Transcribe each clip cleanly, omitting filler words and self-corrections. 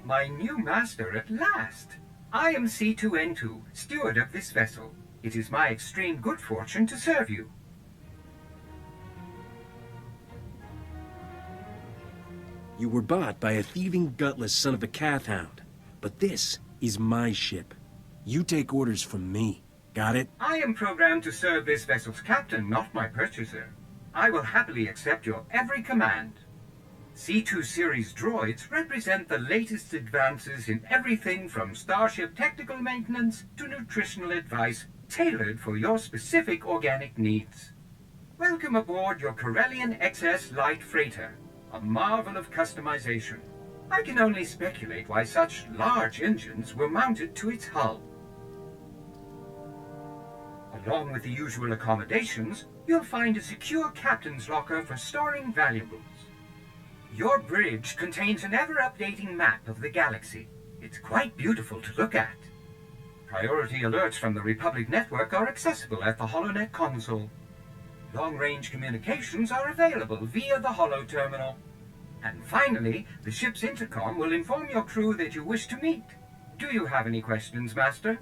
My new master at last! I am C2N2, steward of this vessel. It is my extreme good fortune to serve you. You were bought by a thieving, gutless son of a cath-hound. But this is my ship. You take orders from me. Got it? I am programmed to serve this vessel's captain, not my purchaser. I will happily accept your every command. C2 series droids represent the latest advances in everything from starship technical maintenance to nutritional advice tailored for your specific organic needs. Welcome aboard your Corellian XS Light Freighter, a marvel of customization. I can only speculate why such large engines were mounted to its hull. Along with the usual accommodations, you'll find a secure captain's locker for storing valuables. Your bridge contains an ever-updating map of the galaxy. It's quite beautiful to look at. Priority alerts from the Republic network are accessible at the HoloNet console. Long-range communications are available via the Holo terminal. And finally, the ship's intercom will inform your crew that you wish to meet. Do you have any questions, Master?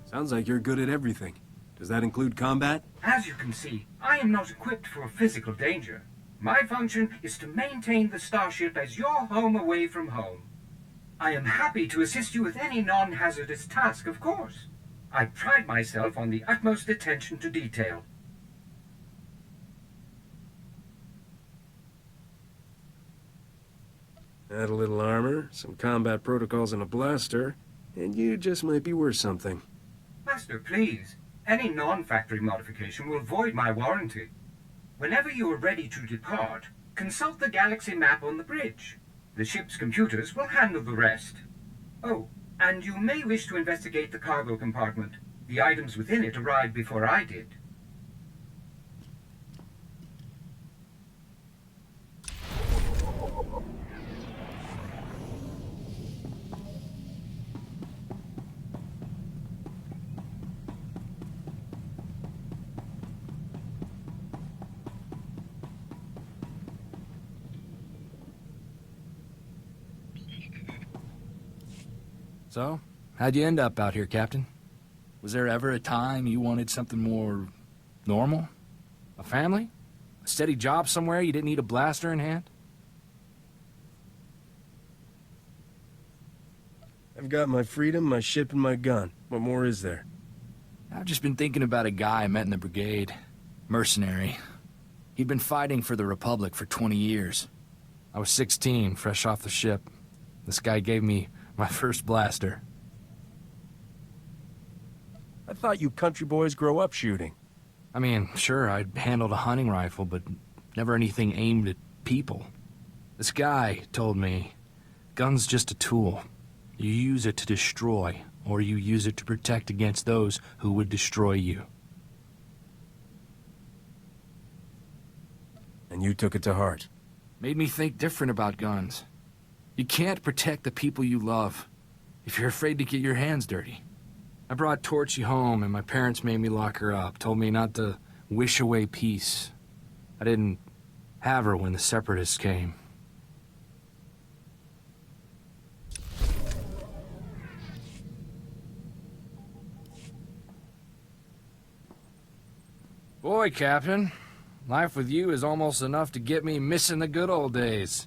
Sounds like you're good at everything. Does that include combat? As you can see, I am not equipped for physical danger. My function is to maintain the starship as your home away from home. I am happy to assist you with any non-hazardous task, of course. I pride myself on the utmost attention to detail. Add a little armor, some combat protocols, and a blaster, and you just might be worth something. Master, please. Any non-factory modification will void my warranty. Whenever you are ready to depart, consult the galaxy map on the bridge. The ship's computers will handle the rest. Oh, and you may wish to investigate the cargo compartment. The items within it arrived before I did. So, how'd you end up out here, Captain? Was there ever a time you wanted something more normal? A family? A steady job somewhere you didn't need a blaster in hand? I've got my freedom, my ship, and my gun. What more is there? I've just been thinking about a guy I met in the brigade. Mercenary. He'd been fighting for the Republic for 20 years. I was 16, fresh off the ship. This guy gave me my first blaster. I thought you country boys grow up shooting. I mean, sure, I'd handled a hunting rifle, but never anything aimed at people. This guy told me, gun's just a tool. You use it to destroy, or you use it to protect against those who would destroy you. And you took it to heart. Made me think different about guns. You can't protect the people you love if you're afraid to get your hands dirty. I brought Torchy home and my parents made me lock her up, told me not to wish away peace. I didn't have her when the Separatists came. Boy, Captain, life with you is almost enough to get me missing the good old days.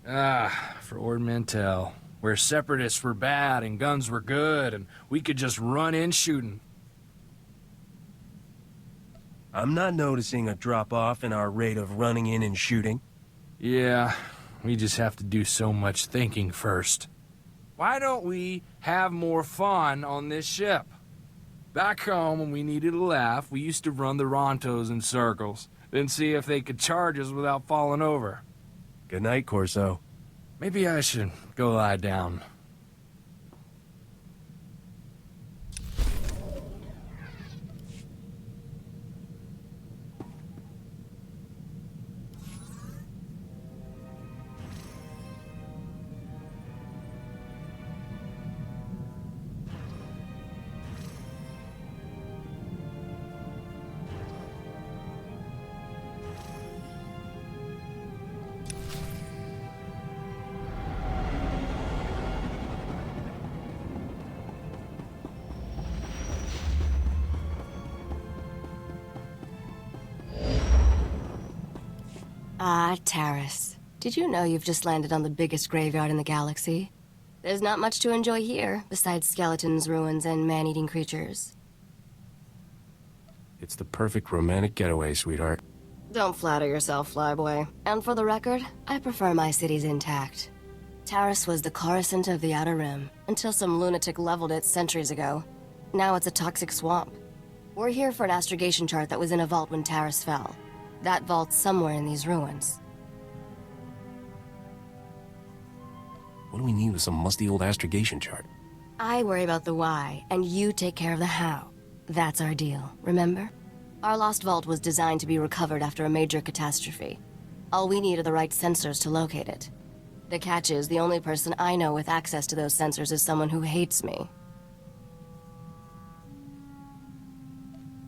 Ah, for Ord Mantell, where Separatists were bad and guns were good, and we could just run in shooting. I'm not noticing a drop-off in our rate of running in and shooting. Yeah, we just have to do so much thinking first. Why don't we have more fun on this ship? Back home, when we needed a laugh, we used to run the Rontos in circles, then see if they could charge us without falling over. Good night, Corso. Maybe I should go lie down. Ah, Taris. Did you know you've just landed on the biggest graveyard in the galaxy? There's not much to enjoy here, besides skeletons, ruins, and man-eating creatures. It's the perfect romantic getaway, sweetheart. Don't flatter yourself, flyboy. And for the record, I prefer my cities intact. Taris was the Coruscant of the Outer Rim, until some lunatic leveled it centuries ago. Now it's a toxic swamp. We're here for an astrogation chart that was in a vault when Taris fell. That vault's somewhere in these ruins. What do we need with some musty old astrogation chart? I worry about the why, and you take care of the how. That's our deal, remember? Our lost vault was designed to be recovered after a major catastrophe. All we need are the right sensors to locate it. The catch is, the only person I know with access to those sensors is someone who hates me.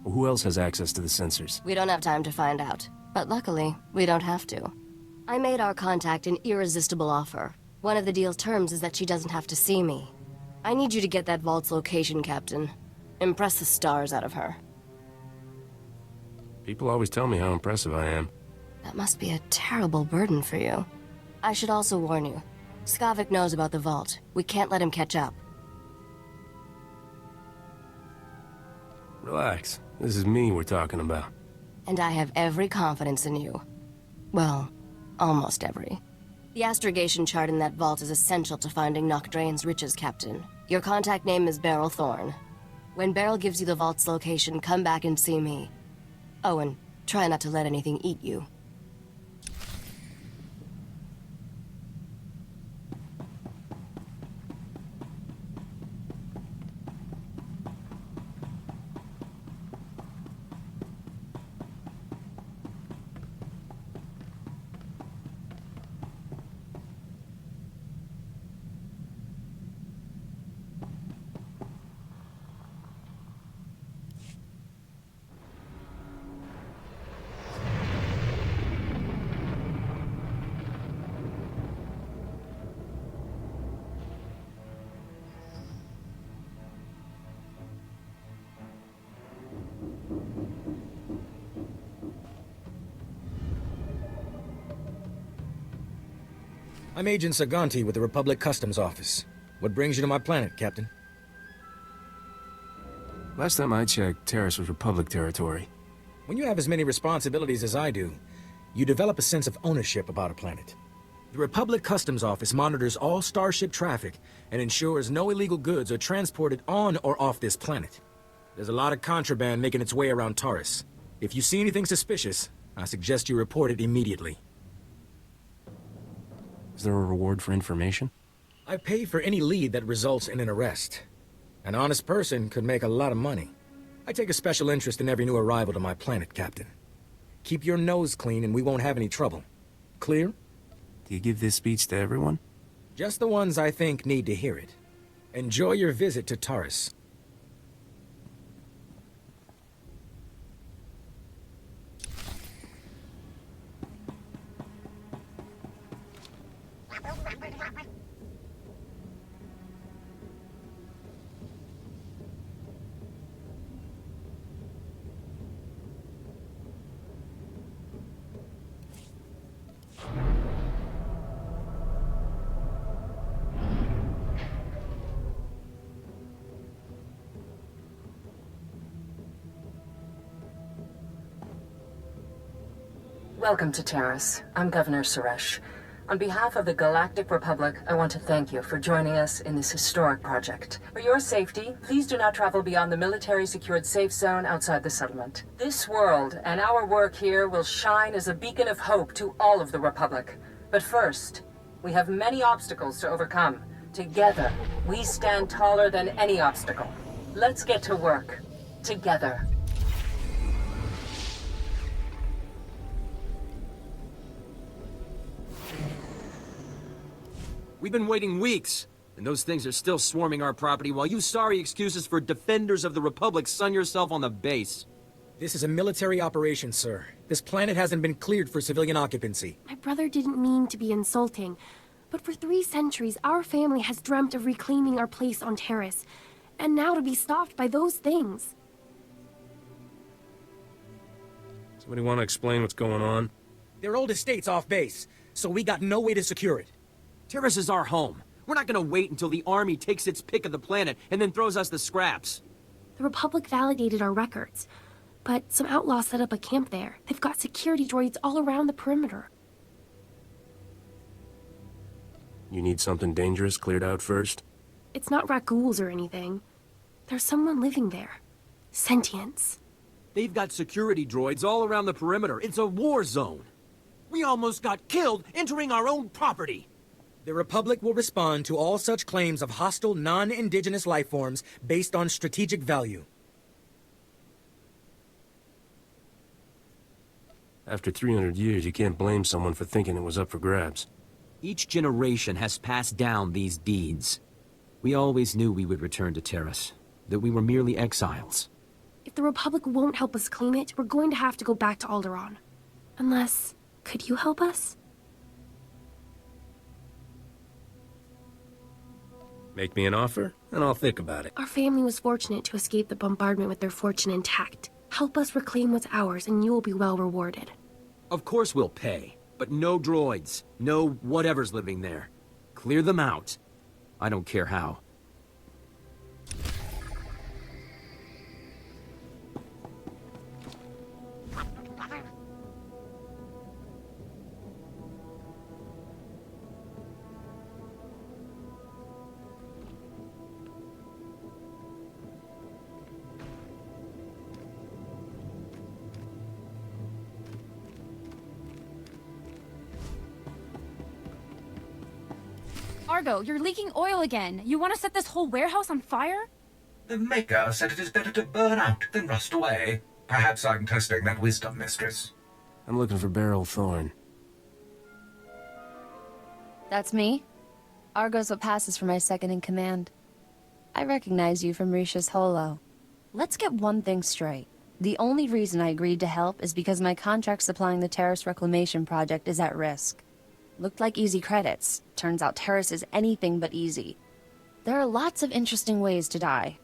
Who else has access to the sensors? We don't have time to find out. But luckily, we don't have to. I made our contact an irresistible offer. One of the deal's terms is that she doesn't have to see me. I need you to get that vault's location, Captain. Impress the stars out of her. People always tell me how impressive I am. That must be a terrible burden for you. I should also warn you. Skavik knows about the vault. We can't let him catch up. Relax. This is me we're talking about. And I have every confidence in you. Well, almost every. The astrogation chart in that vault is essential to finding Nocdrane's riches, Captain. Your contact name is Beryl Thorne. When Beryl gives you the vault's location, come back and see me. Oh, and try not to let anything eat you. I'm Agent Saganti with the Republic Customs Office. What brings you to my planet, Captain? Last time I checked, Taris was Republic territory. When you have as many responsibilities as I do, you develop a sense of ownership about a planet. The Republic Customs Office monitors all starship traffic and ensures no illegal goods are transported on or off this planet. There's a lot of contraband making its way around Taris. If you see anything suspicious, I suggest you report it immediately. Is there a reward for information? I pay for any lead that results in an arrest. An honest person could make a lot of money. I take a special interest in every new arrival to my planet, Captain. Keep your nose clean and we won't have any trouble. Clear? Do you give this speech to everyone? Just the ones I think need to hear it. Enjoy your visit to Taris. Welcome to Taris. I'm Governor Suresh. On behalf of the Galactic Republic, I want to thank you for joining us in this historic project. For your safety, please do not travel beyond the military-secured safe zone outside the settlement. This world and our work here will shine as a beacon of hope to all of the Republic. But first, we have many obstacles to overcome. Together, we stand taller than any obstacle. Let's get to work. Together. We've been waiting weeks, and those things are still swarming our property while you sorry excuses for defenders of the Republic sun yourself on the base. This is a military operation, sir. This planet hasn't been cleared for civilian occupancy. My brother didn't mean to be insulting, but for 3 centuries, our family has dreamt of reclaiming our place on Taris, and now to be stopped by those things. Somebody want to explain what's going on? Their old estate's off base, so we got no way to secure it. Taris is our home. We're not gonna wait until the army takes its pick of the planet and then throws us the scraps. The Republic validated our records, but some outlaws set up a camp there. They've got security droids all around the perimeter. You need something dangerous cleared out first? It's not raccoons or anything. There's someone living there. Sentience. They've got security droids all around the perimeter. It's a war zone. We almost got killed entering our own property. The Republic will respond to all such claims of hostile, non-indigenous life forms based on strategic value. After 300 years, you can't blame someone for thinking it was up for grabs. Each generation has passed down these deeds. We always knew we would return to Taris, that we were merely exiles. If the Republic won't help us claim it, we're going to have to go back to Alderaan. Unless... could you help us? Make me an offer, and I'll think about it. Our family was fortunate to escape the bombardment with their fortune intact. Help us reclaim what's ours, and you will be well rewarded. Of course we'll pay, but no droids, no whatever's living there. Clear them out. I don't care how. Argo, you're leaking oil again. You want to set this whole warehouse on fire? The Maker said it is better to burn out than rust away. Perhaps I'm testing that wisdom, mistress. I'm looking for Beryl Thorne. That's me. Argo's what passes for my second-in-command. I recognize you from Risha's holo. Let's get one thing straight. The only reason I agreed to help is because my contract supplying the Taris Reclamation Project is at risk. Looked like easy credits. Turns out Taris is anything but easy. There are lots of interesting ways to die.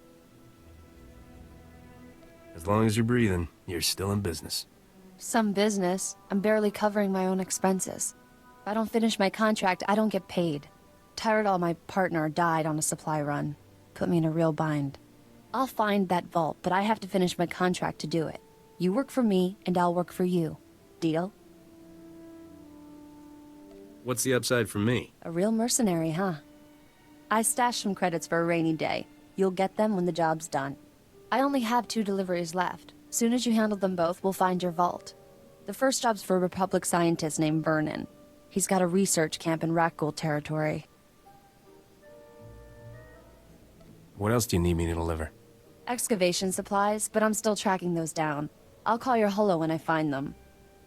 As long as you're breathing, you're still in business. Some business. I'm barely covering my own expenses. If I don't finish my contract, I don't get paid. Tyrell, my partner, died on a supply run. Put me in a real bind. I'll find that vault, but I have to finish my contract to do it. You work for me, and I'll work for you. Deal? What's the upside for me? A real mercenary, huh? I stashed some credits for a rainy day. You'll get them when the job's done. I only have 2 deliveries left. Soon as you handle them both, we'll find your vault. The first job's for a Republic scientist named Vernon. He's got a research camp in Rakghoul territory. What else do you need me to deliver? Excavation supplies, but I'm still tracking those down. I'll call your holo when I find them.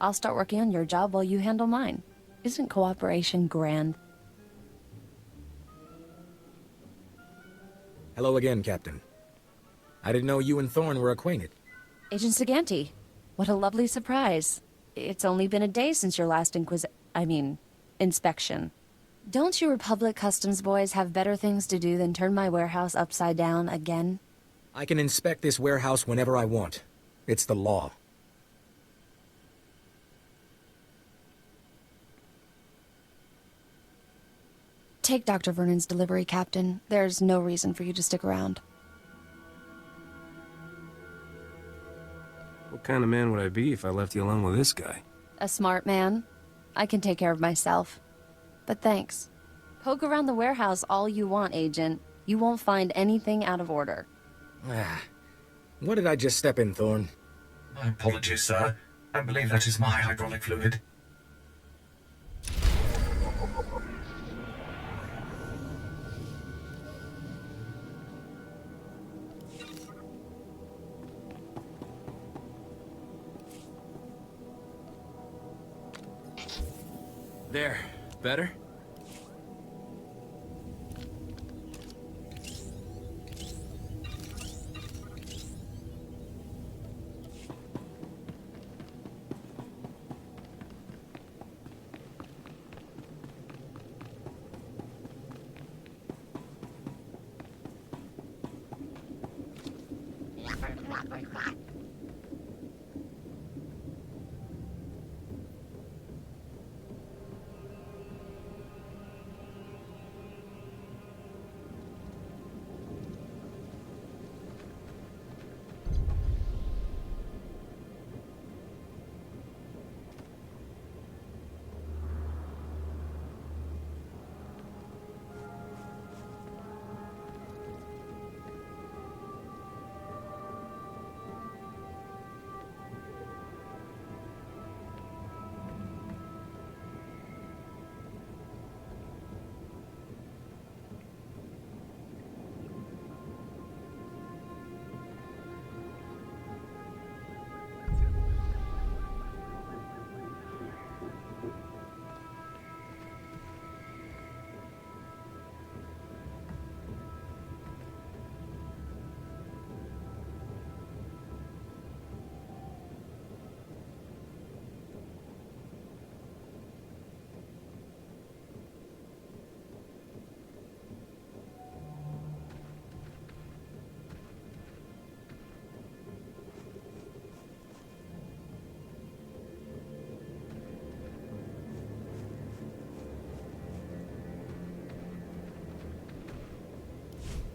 I'll start working on your job while you handle mine. Isn't cooperation grand? Hello again, Captain. I didn't know you and Thorne were acquainted. Agent Saganti, what a lovely surprise. It's only been a day since your last inspection. Don't you Republic Customs boys have better things to do than turn my warehouse upside down again? I can inspect this warehouse whenever I want. It's the law. Take Dr. Vernon's delivery, Captain. There's no reason for you to stick around. What kind of man would I be if I left you alone with this guy? A smart man. I can take care of myself. But thanks. Poke around the warehouse all you want, Agent. You won't find anything out of order. What did I just step in, Thorne? My apologies, sir. I believe that is my hydraulic fluid. There. Better?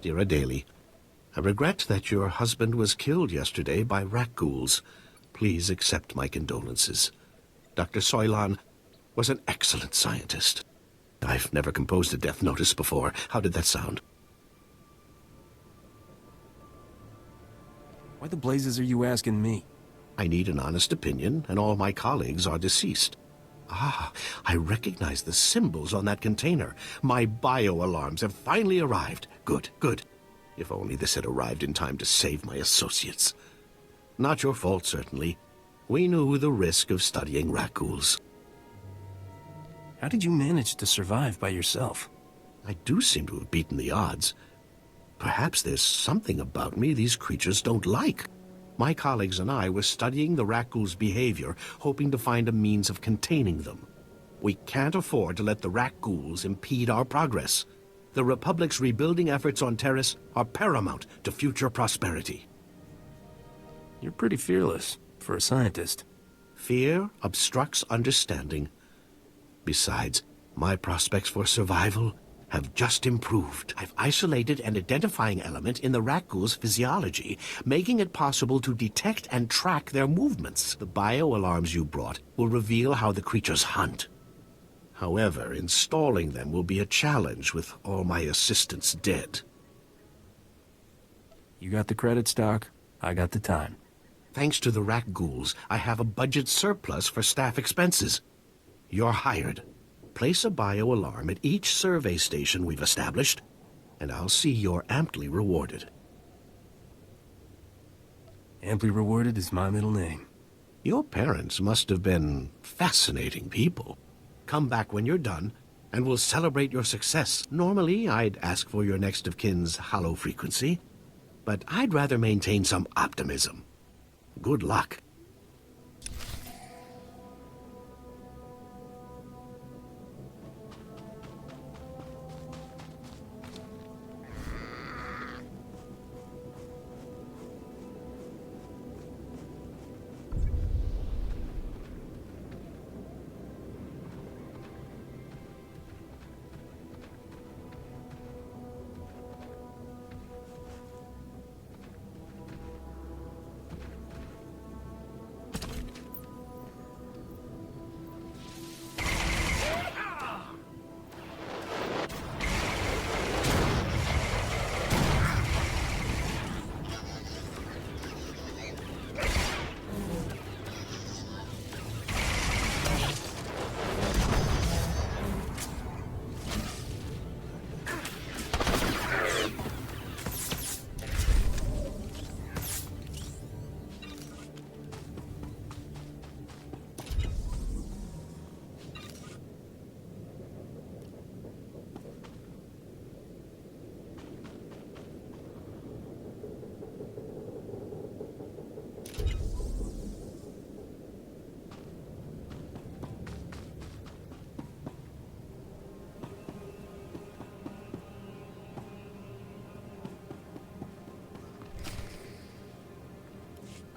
Dear Adele, I regret that your husband was killed yesterday by rat ghouls. Please accept my condolences. Dr. Soilan was an excellent scientist. I've never composed a death notice before. How did that sound? Why the blazes are you asking me? I need an honest opinion, and all my colleagues are deceased. Ah, I recognize the symbols on that container. My bio-alarms have finally arrived. Good, good. If only this had arrived in time to save my associates. Not your fault, certainly. We knew the risk of studying rat ghouls. How did you manage to survive by yourself? I do seem to have beaten the odds. Perhaps there's something about me these creatures don't like. My colleagues and I were studying the rat ghouls' behavior, hoping to find a means of containing them. We can't afford to let the rat ghouls impede our progress. The Republic's rebuilding efforts on Taris are paramount to future prosperity. You're pretty fearless for a scientist. Fear obstructs understanding. Besides, my prospects for survival have just improved. I've isolated an identifying element in the rat ghouls' physiology, making it possible to detect and track their movements. The bio-alarms you brought will reveal how the creatures hunt. However, installing them will be a challenge with all my assistants dead. You got the credits, Doc. I got the time. Thanks to the rat ghouls, I have a budget surplus for staff expenses. You're hired. Place a bio-alarm at each survey station we've established, and I'll see you're amply rewarded. Amply rewarded is my middle name. Your parents must have been fascinating people. Come back when you're done, and we'll celebrate your success. Normally, I'd ask for your next of kin's hollow frequency, but I'd rather maintain some optimism. Good luck.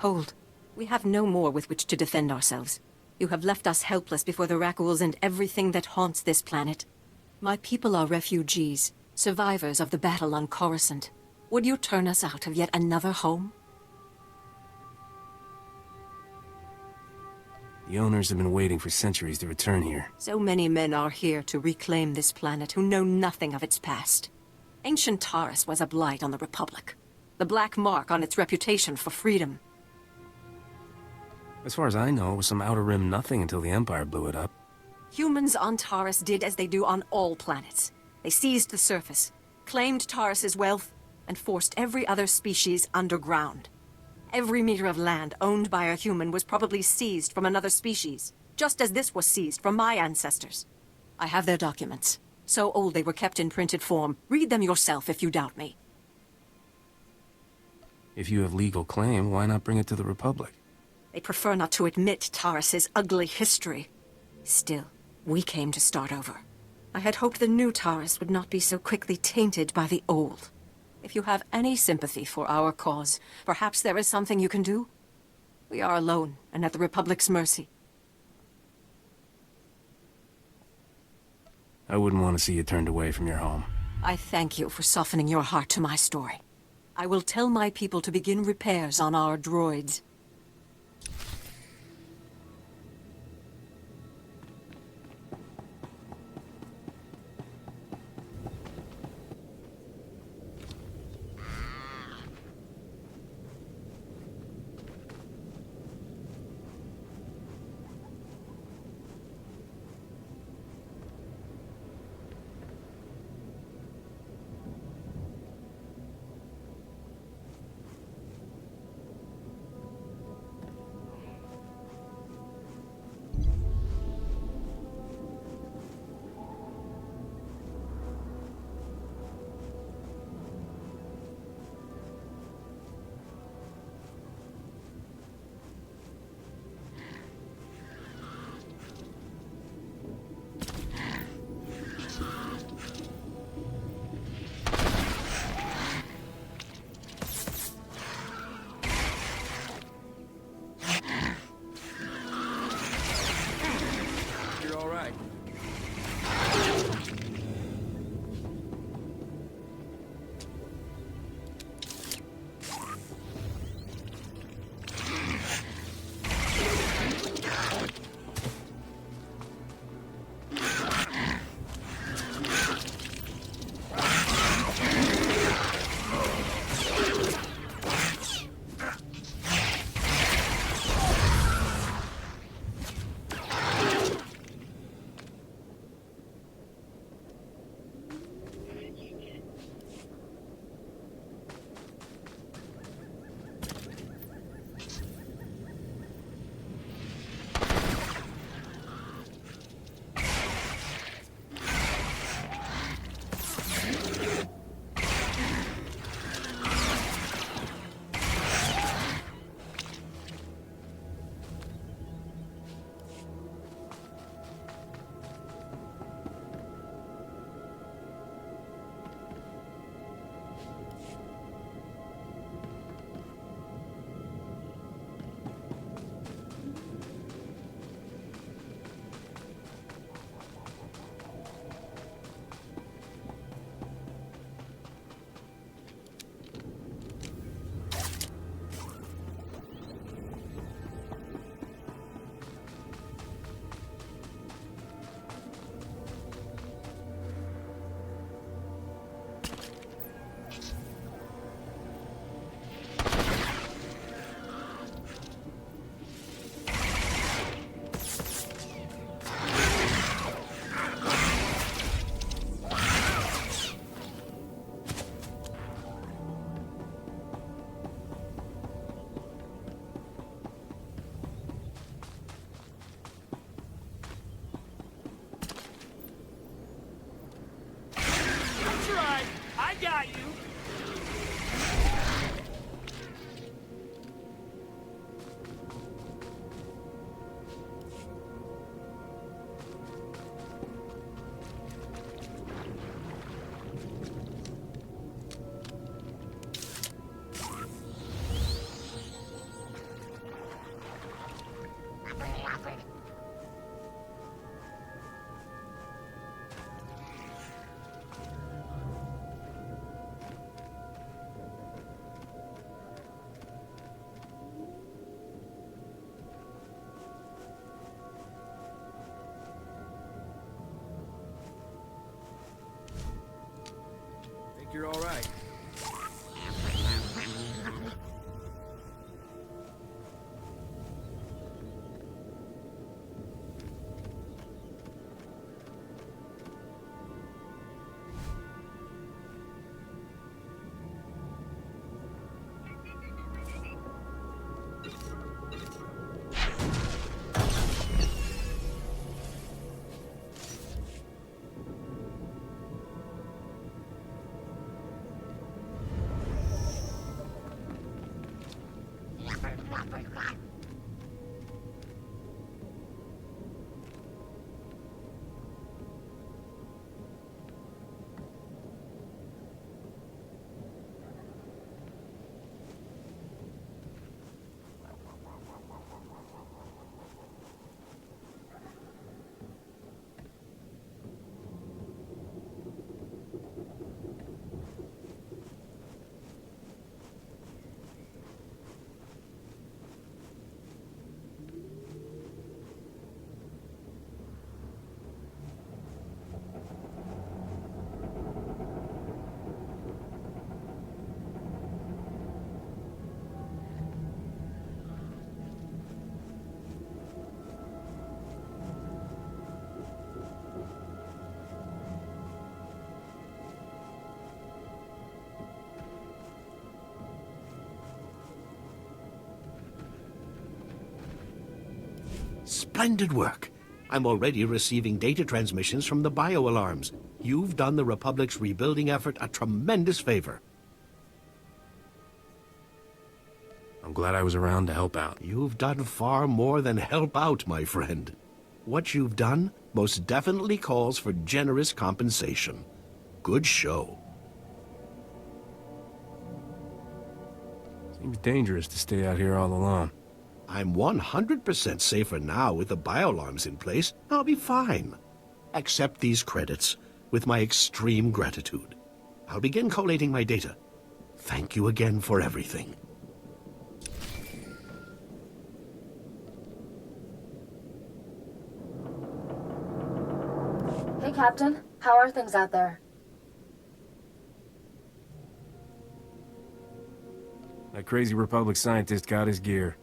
Hold. We have no more with which to defend ourselves. You have left us helpless before the Rakuls and everything that haunts this planet. My people are refugees, survivors of the battle on Coruscant. Would you turn us out of yet another home? The owners have been waiting for centuries to return here. So many men are here to reclaim this planet who know nothing of its past. Ancient Taris was a blight on the Republic. The black mark on its reputation for freedom. As far as I know, it was some Outer Rim nothing until the Empire blew it up. Humans on Taris did as they do on all planets. They seized the surface, claimed Taris's wealth, and forced every other species underground. Every meter of land owned by a human was probably seized from another species, just as this was seized from my ancestors. I have their documents. So old they were kept in printed form. Read them yourself if you doubt me. If you have legal claim, why not bring it to the Republic? They prefer not to admit Taris's ugly history. Still, we came to start over. I had hoped the new Taris would not be so quickly tainted by the old. If you have any sympathy for our cause, perhaps there is something you can do? We are alone and at the Republic's mercy. I wouldn't want to see you turned away from your home. I thank you for softening your heart to my story. I will tell my people to begin repairs on our droids. You're all right. Splendid work. I'm already receiving data transmissions from the bio-alarms. You've done the Republic's rebuilding effort a tremendous favor. I'm glad I was around to help out. You've done far more than help out, my friend. What you've done most definitely calls for generous compensation. Good show. Seems dangerous to stay out here all alone. I'm 100% safer now with the bio-alarms in place. I'll be fine. Accept these credits with my extreme gratitude. I'll begin collating my data. Thank you again for everything. Hey, Captain. How are things out there? That crazy Republic scientist got his gear.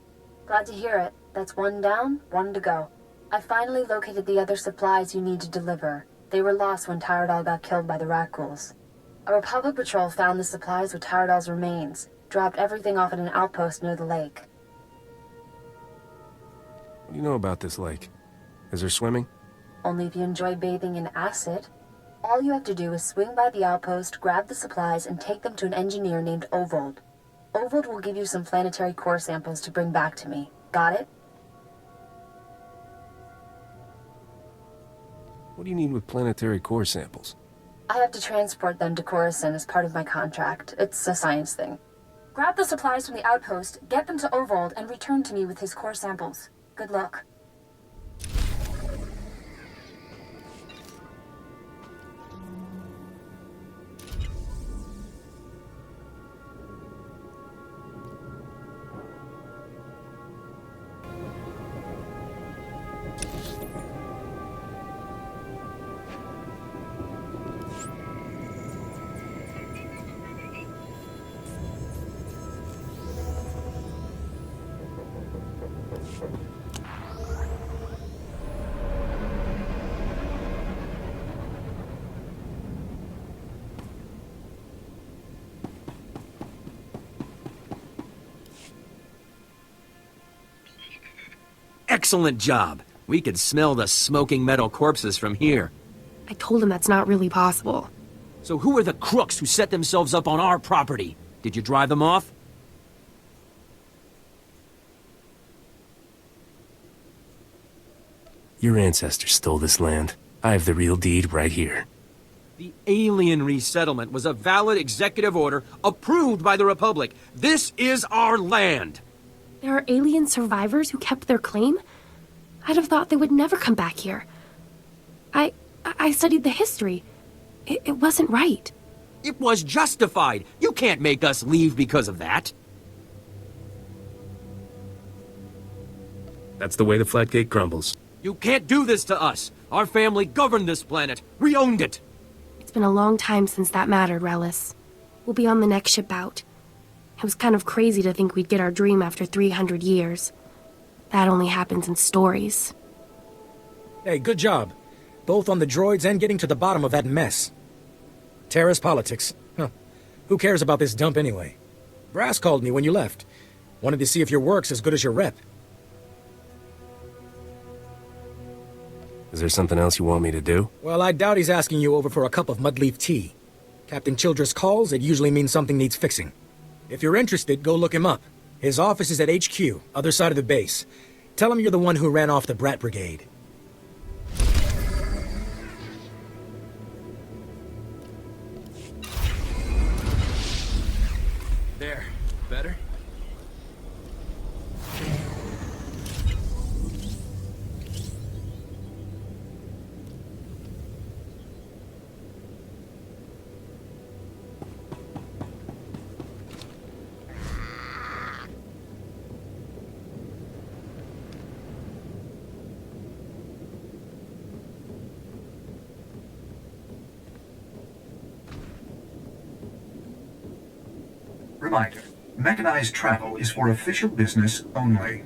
Glad to hear it. That's one down, one to go. I finally located the other supplies you need to deliver. They were lost when Tyradol got killed by the rat ghouls. A Republic patrol found the supplies with Tyradol's remains, dropped everything off at an outpost near the lake. What do you know about this lake? Is there swimming? Only if you enjoy bathing in acid. All you have to do is swing by the outpost, grab the supplies, and take them to an engineer named Ovold. Ovold will give you some planetary core samples to bring back to me. Got it? What do you need with planetary core samples? I have to transport them to Coruscant as part of my contract. It's a science thing. Grab the supplies from the outpost, get them to Ovold, and return to me with his core samples. Good luck. Excellent job. We could smell the smoking metal corpses from here. I told him that's not really possible. So who are the crooks who set themselves up on our property? Did you drive them off? Your ancestors stole this land. I have the real deed right here. The alien resettlement was a valid executive order approved by the Republic. This is our land. There are alien survivors who kept their claim? I'd have thought they would never come back here. I studied the history. It wasn't right. It was justified. You can't make us leave because of that. That's the way the Flatgate crumbles. You can't do this to us. Our family governed this planet. We owned it. It's been a long time since that mattered, Relis. We'll be on the next ship out. It was kind of crazy to think we'd get our dream after 300 years. That only happens in stories. Hey, good job. Both on the droids and getting to the bottom of that mess. Taris politics. Huh. Who cares about this dump anyway? Brass called me when you left. Wanted to see if your work's as good as your rep. Is there something else you want me to do? Well, I doubt he's asking you over for a cup of mudleaf tea. Captain Childress calls, it usually means something needs fixing. If you're interested, go look him up. His office is at HQ, other side of the base. Tell him you're the one who ran off the Brat Brigade. There. Better? Reminder, mechanized travel is for official business only.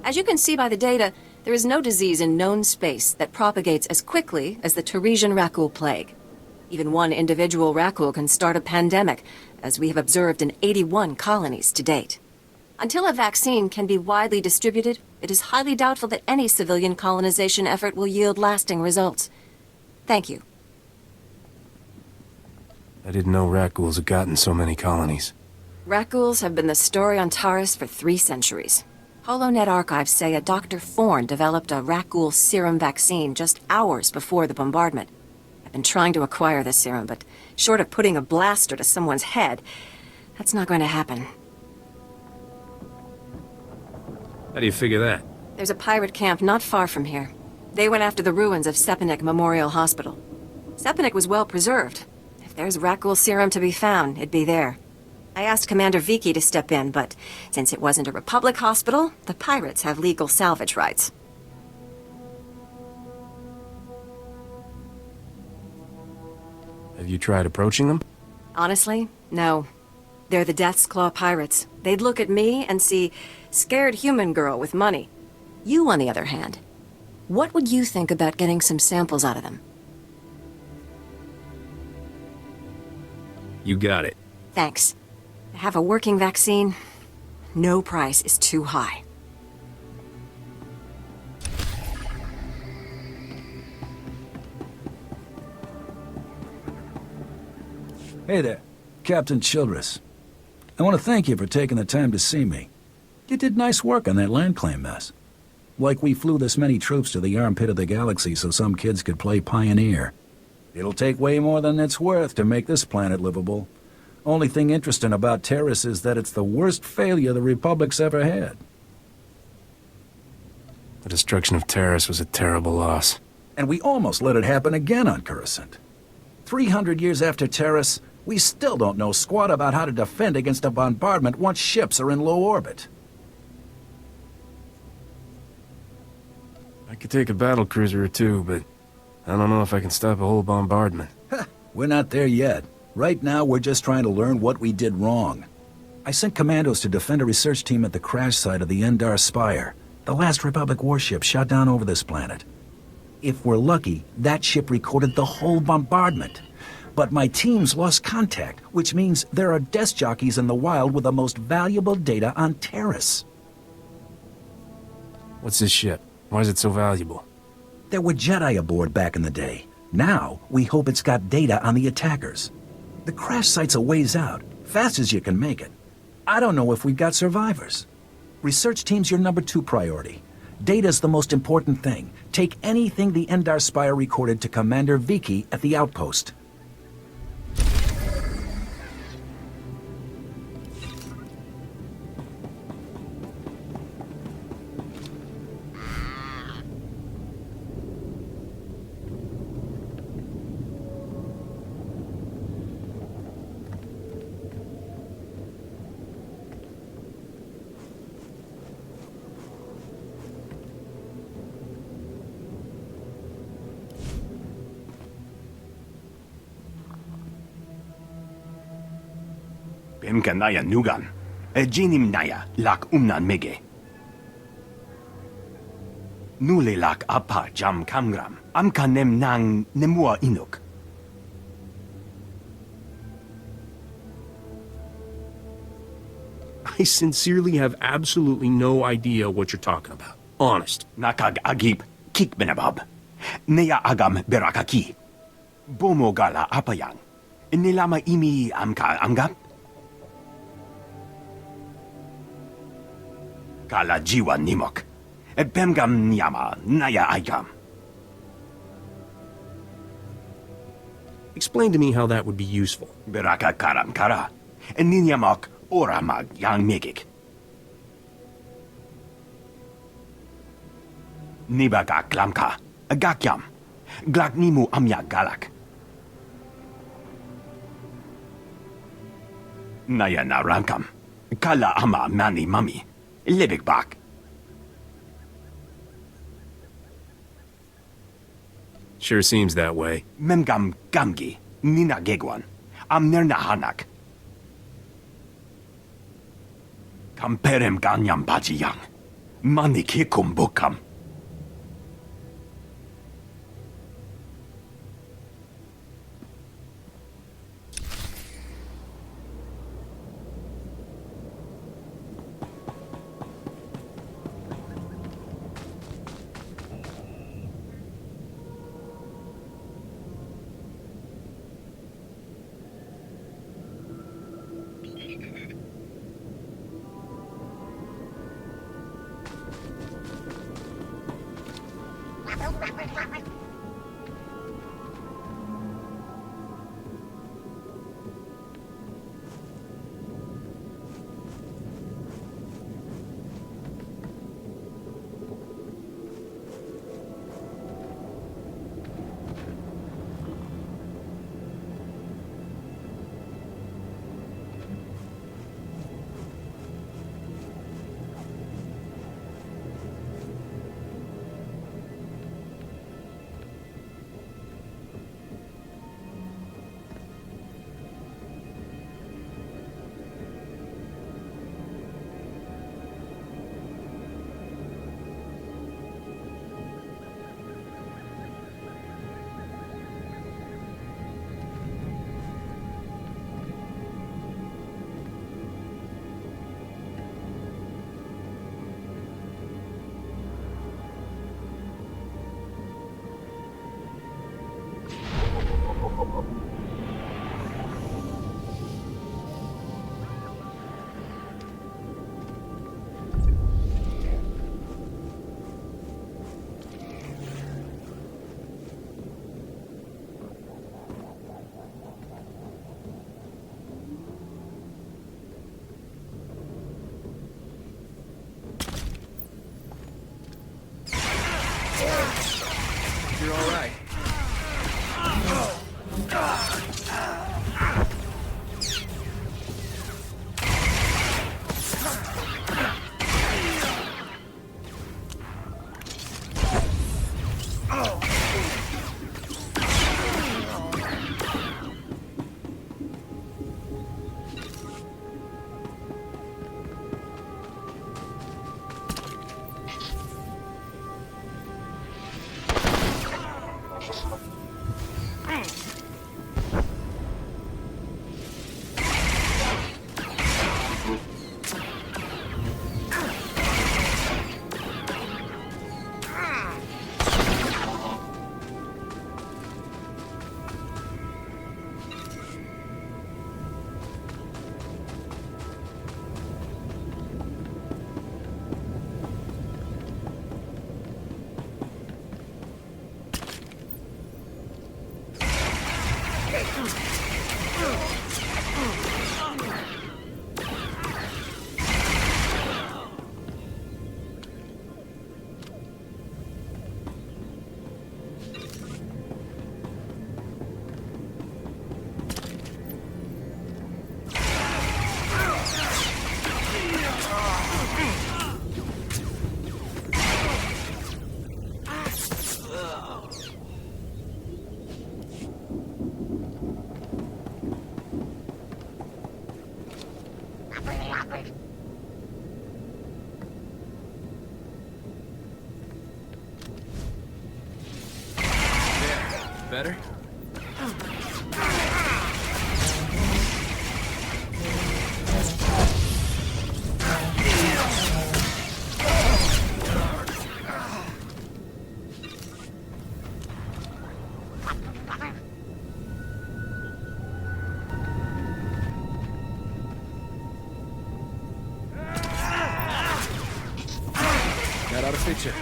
As you can see by the data, there is no disease in known space that propagates as quickly as the Tarisian Rakul plague. Even one individual Rakul can start a pandemic, as we have observed in 81 colonies to date. Until a vaccine can be widely distributed, it is highly doubtful that any civilian colonization effort will yield lasting results. Thank you. I didn't know Rakuls had gotten so many colonies. Rakuls have been the story on Taris for 3 centuries. HoloNet archives say a Dr. Thorne developed a Rakul serum vaccine just hours before the bombardment. I've been trying to acquire the serum, but short of putting a blaster to someone's head, that's not going to happen. How do you figure that? There's a pirate camp not far from here. They went after the ruins of Sepanik Memorial Hospital. Sepanik was well preserved. If there's Rakul serum to be found, it'd be there. I asked Commander Viki to step in, but since it wasn't a Republic hospital, the pirates have legal salvage rights. Have you tried approaching them? Honestly, no. They're the Death's Claw pirates. They'd look at me and see scared human girl with money. You, on the other hand, what would you think about getting some samples out of them? You got it. Thanks. To have a working vaccine, no price is too high. Hey there, Captain Childress. I want to thank you for taking the time to see me. You did nice work on that land claim mess. Like we flew this many troops to the armpit of the galaxy so some kids could play pioneer. It'll take way more than it's worth to make this planet livable. Only thing interesting about Taris is that it's the worst failure the Republic's ever had. The destruction of Taris was a terrible loss. And we almost let it happen again on Coruscant. 300 years after Taris, we still don't know squat about how to defend against a bombardment once ships are in low orbit. I could take a battlecruiser or two, but I don't know if I can stop a whole bombardment. We're not there yet. Right now, we're just trying to learn what we did wrong. I sent commandos to defend a research team at the crash site of the Endar Spire, the last Republic warship shot down over this planet. If we're lucky, that ship recorded the whole bombardment. But my teams lost contact, which means there are desk jockeys in the wild with the most valuable data on Taris. What's this ship? Why is it so valuable? There were Jedi aboard back in the day. Now, we hope it's got data on the attackers. The crash site's a ways out, fast as you can make it. I don't know if we've got survivors. Research team's your number 2 priority. Data's the most important thing. Take anything the Endar Spire recorded to Commander Viki at the outpost. Naya nugan. Jinim naya lak umnan mege. Nule lak apa jam kamgram. Amka nem nang nemua inuk. I sincerely have absolutely no idea what you're talking about. Honest. Nakag agib kik benabab. Neya agam berakaki. Bomo gala apayang. Nilama imi amka amgap. Kala jiwa nimok. Bemgam nyama naya aikam. Explain to me how that would be useful. Beraka karam kara. Ninyamok oramag yang megik. Nibaga klamka. Gakyam. Glaknimu amya galak. Naya na ramkam. Kala ama mani mami. Libik bak. Sure seems that way. Memgam gamgi. Nina gegwan. Amnerna hanak. Kamperem ganyam bajiyang. Manikikum bukam. You're all right. Better? That ought to fit you.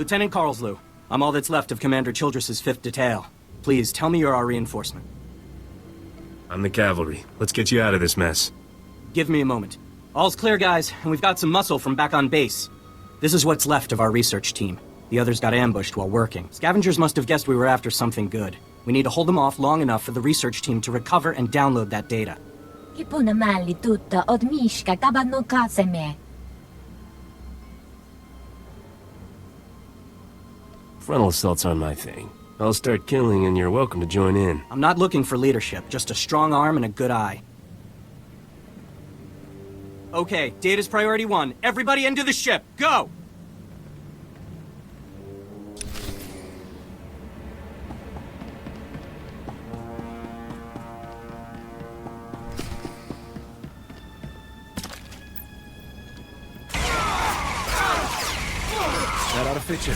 Lieutenant Carlslow, I'm all that's left of Commander Childress's 5th Detail. Please, tell me you're our reinforcement. I'm the cavalry. Let's get you out of this mess. Give me a moment. All's clear, guys, and we've got some muscle from back on base. This is what's left of our research team. The others got ambushed while working. Scavengers must have guessed we were after something good. We need to hold them off long enough for the research team to recover and download that data. Frontal assaults aren't my thing. I'll start killing and you're welcome to join in. I'm not looking for leadership, just a strong arm and a good eye. Okay, data's priority 1. Everybody into the ship, go! That ought to fit you.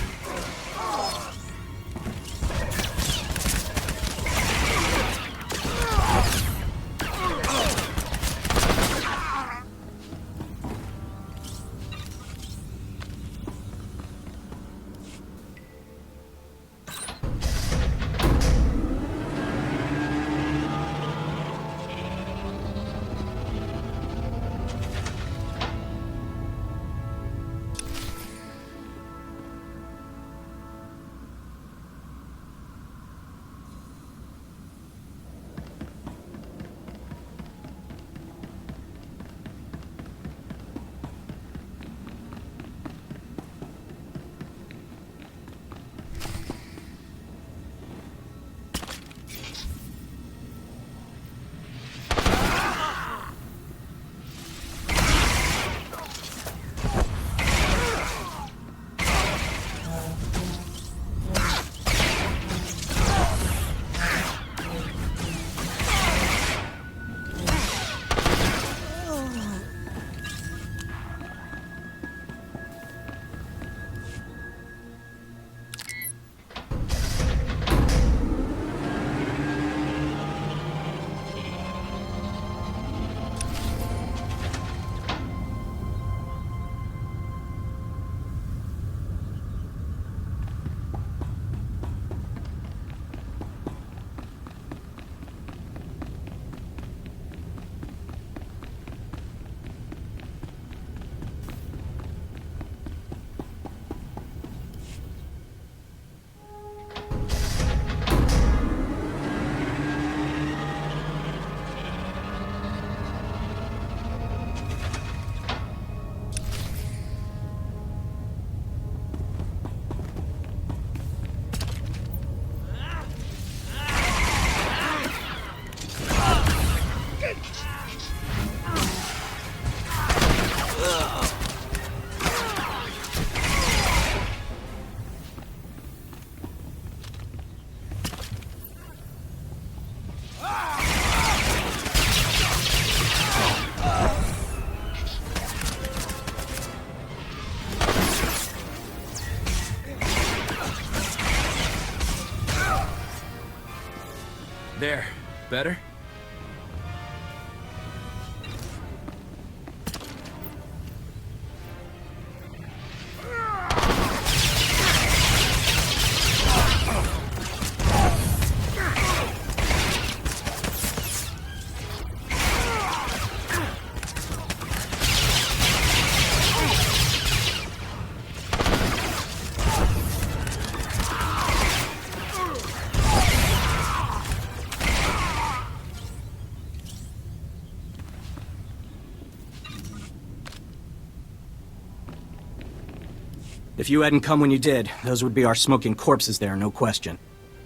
There. Better? If you hadn't come when you did, those would be our smoking corpses there, no question.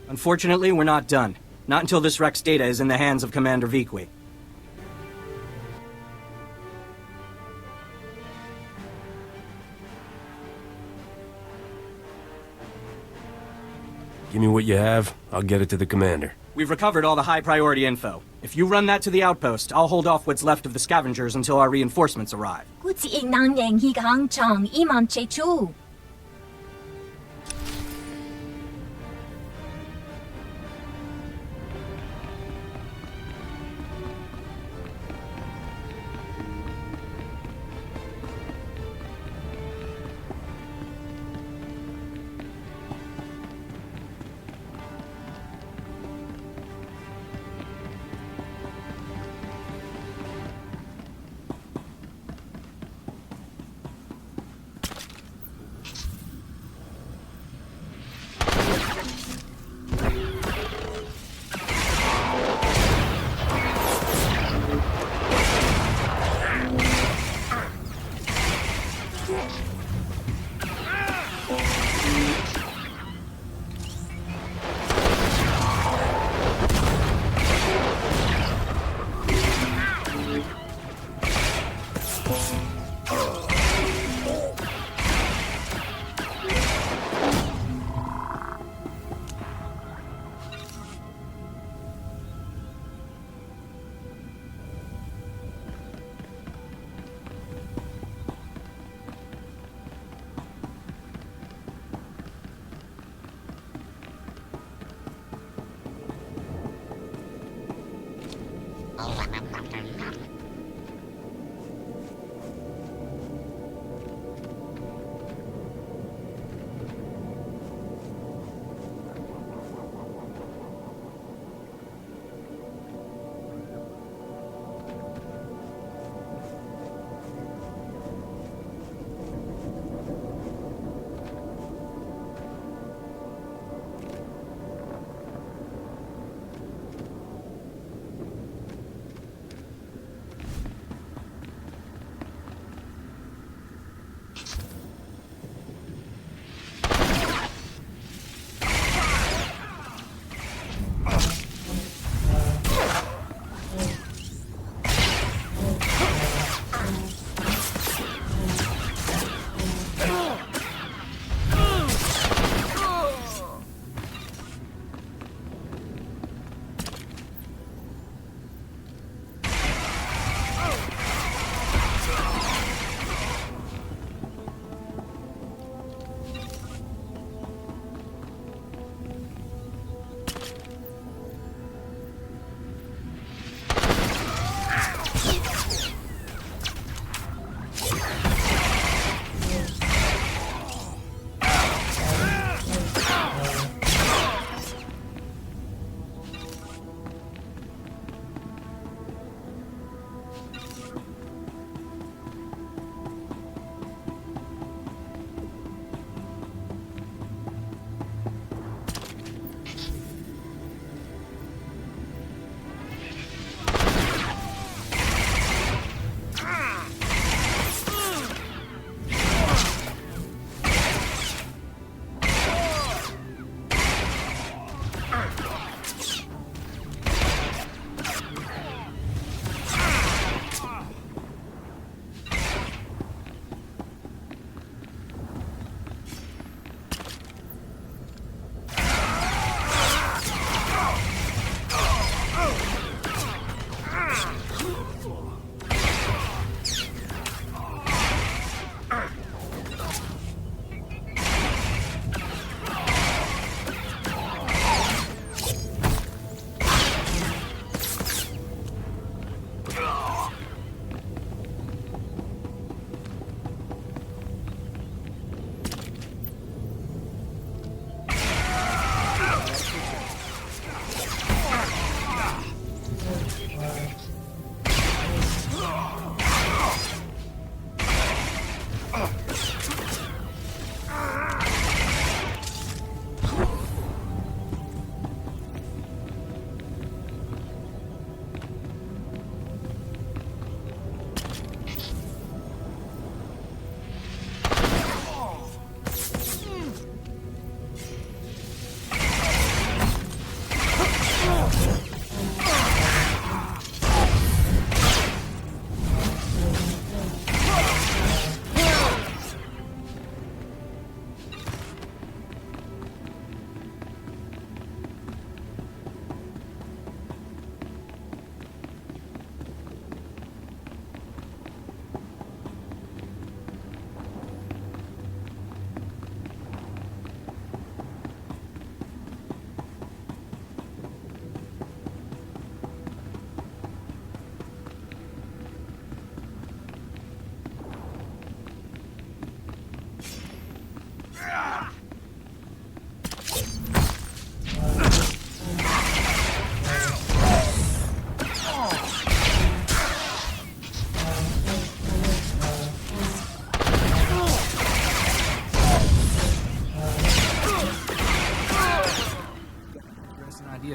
Unfortunately, we're not done. Not until this Rex data is in the hands of Commander Viqui. Give me what you have, I'll get it to the commander. We've recovered all the high-priority info. If you run that to the outpost, I'll hold off what's left of the scavengers until our reinforcements arrive.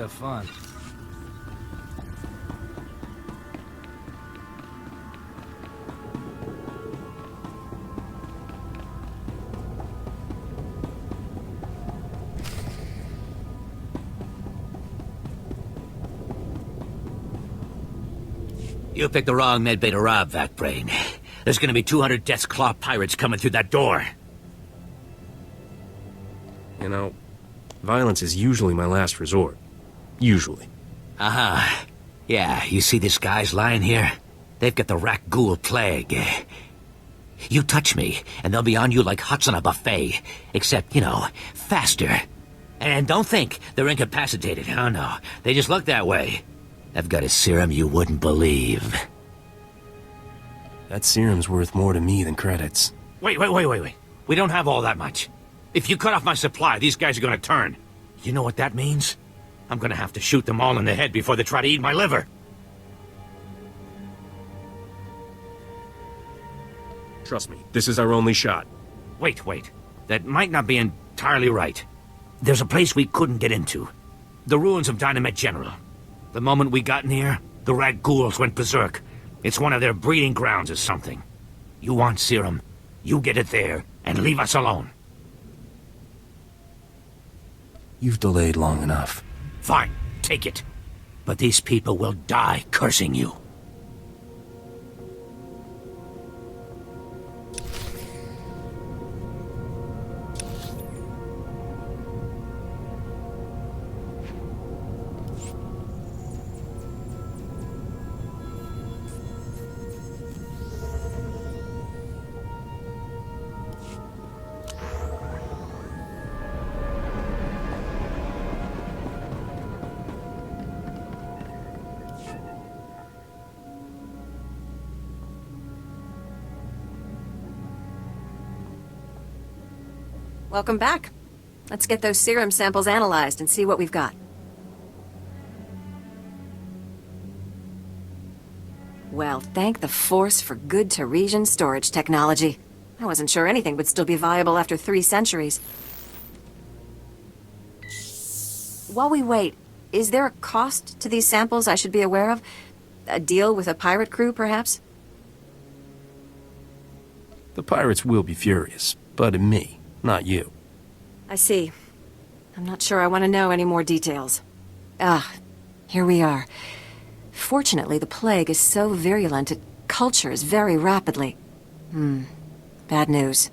have fun. You picked the wrong medbay to rob, Vacbrain. There's gonna be 200 Death's Claw pirates coming through that door. You know, violence is usually my last resort. Usually. Uh-huh. Yeah, you see these guys lying here? They've got the rat ghoul plague. You touch me, and they'll be on you like huts on a buffet. Except, you know, faster. And don't think they're incapacitated. Oh, no. They just look that way. I've got a serum you wouldn't believe. That serum's worth more to me than credits. Wait. We don't have all that much. If you cut off my supply, these guys are gonna turn. You know what that means? I'm gonna have to shoot them all in the head before they try to eat my liver. Trust me, this is our only shot. Wait. That might not be entirely right. There's a place we couldn't get into. The ruins of Dynamite General. The moment we got in here, the rat ghouls went berserk. It's one of their breeding grounds or something. You want serum, you get it there, and leave us alone. You've delayed long enough. Fine, take it. But these people will die cursing you. Welcome back. Let's get those serum samples analyzed and see what we've got. Well, thank the Force for good Taresian storage technology. I wasn't sure anything would still be viable after 3 centuries. While we wait, is there a cost to these samples I should be aware of? A deal with a pirate crew, perhaps? The pirates will be furious, but at me, not you. I see. I'm not sure I want to know any more details. Here we are. Fortunately, the plague is so virulent it cultures very rapidly. Bad news.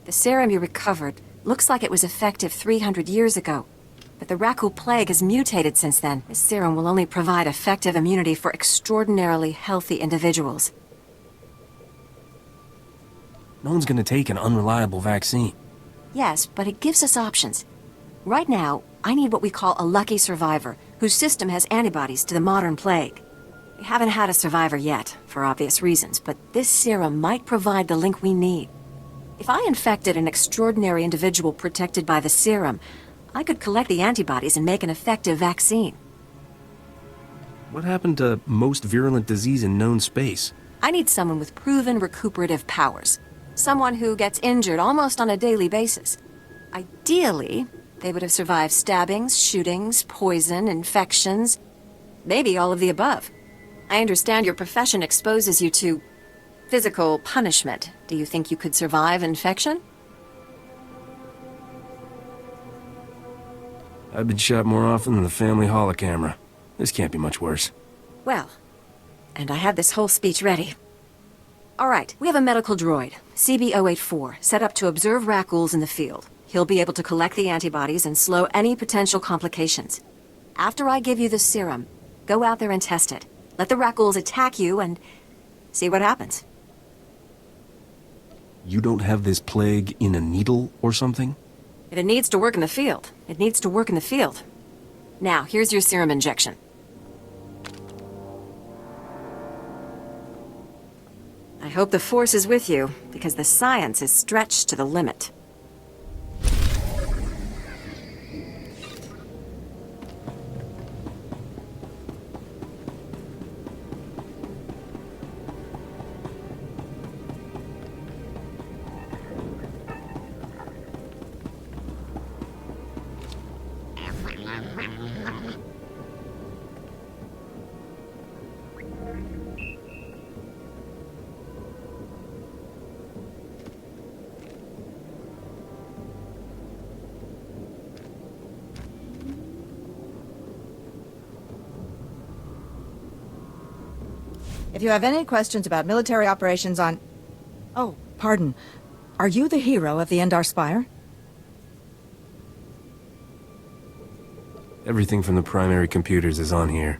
The serum you recovered looks like it was effective 300 years ago. But the Rakul plague has mutated since then. This serum will only provide effective immunity for extraordinarily healthy individuals. No one's gonna take an unreliable vaccine. Yes, but it gives us options. Right now, I need what we call a lucky survivor, whose system has antibodies to the modern plague. We haven't had a survivor yet, for obvious reasons, but this serum might provide the link we need. If I infected an extraordinary individual protected by the serum, I could collect the antibodies and make an effective vaccine. What happened to most virulent disease in known space? I need someone with proven recuperative powers. Someone who gets injured almost on a daily basis. Ideally, they would have survived stabbings, shootings, poison, infections, maybe all of the above. I understand your profession exposes you to physical punishment. Do you think you could survive infection? I've been shot more often than the family holocamera. This can't be much worse. Well, and I had this whole speech ready. All right, we have a medical droid, CB-084, set up to observe Rakuls in the field. He'll be able to collect the antibodies and slow any potential complications. After I give you the serum, go out there and test it. Let the Rakuls attack you and see what happens. You don't have this plague in a needle or something? If it needs to work in the field, it needs to work in the field. Now, here's your serum injection. I hope the Force is with you, because the science is stretched to the limit. If you have any questions about military operations on... Oh, pardon. Are you the hero of the Endar Spire? Everything from the primary computers is on here.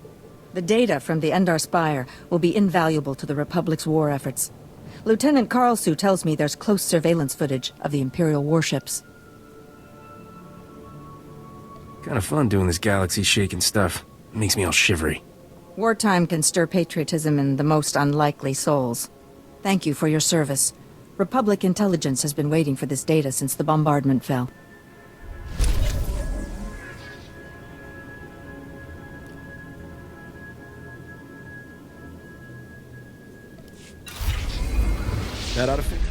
The data from the Endar Spire will be invaluable to the Republic's war efforts. Lieutenant Karlsue tells me there's close surveillance footage of the Imperial warships. Kind of fun doing this galaxy-shaking stuff. It makes me all shivery. Wartime can stir patriotism in the most unlikely souls. Thank you for your service. Republic intelligence has been waiting for this data since the bombardment fell. That ought to fix.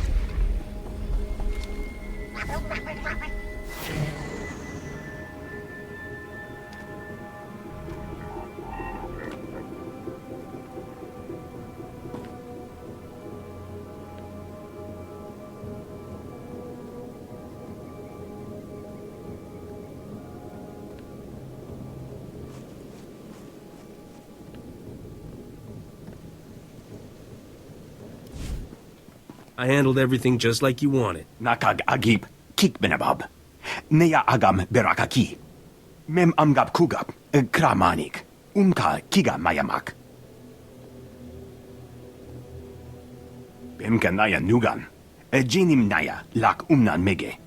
I handled everything just like you wanted. Nakag agip kikbenabab. Neya agam berakaki. Mem amgab kugab kramanik. Umka kiga mayamak. Bemka naya nugan. Jinim naya lak umnan mege.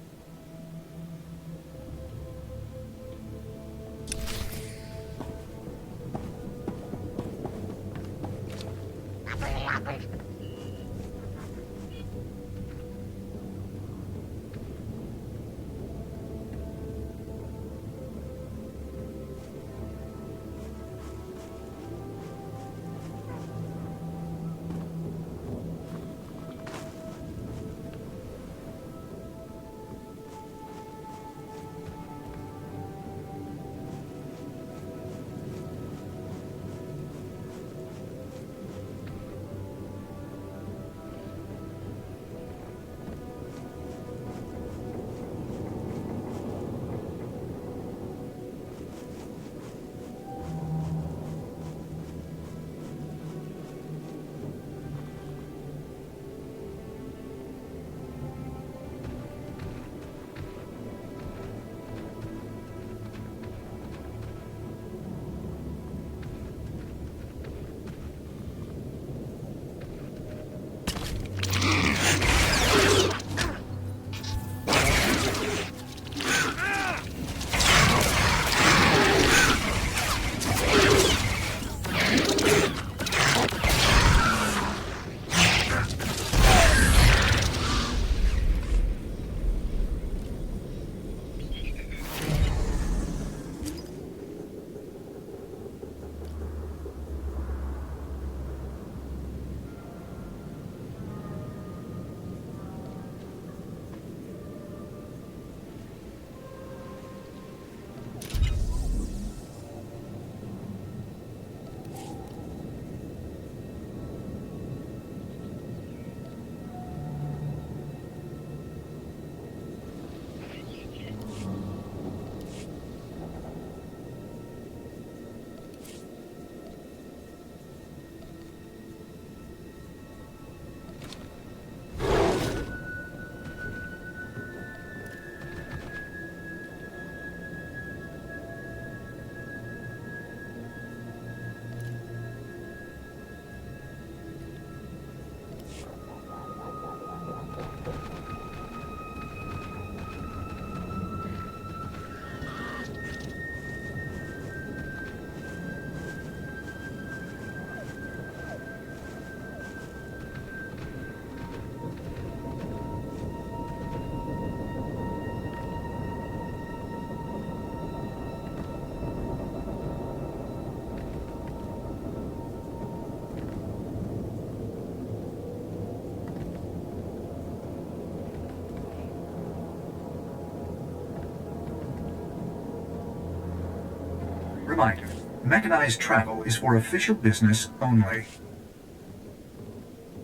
Reminder, mechanized travel is for official business only.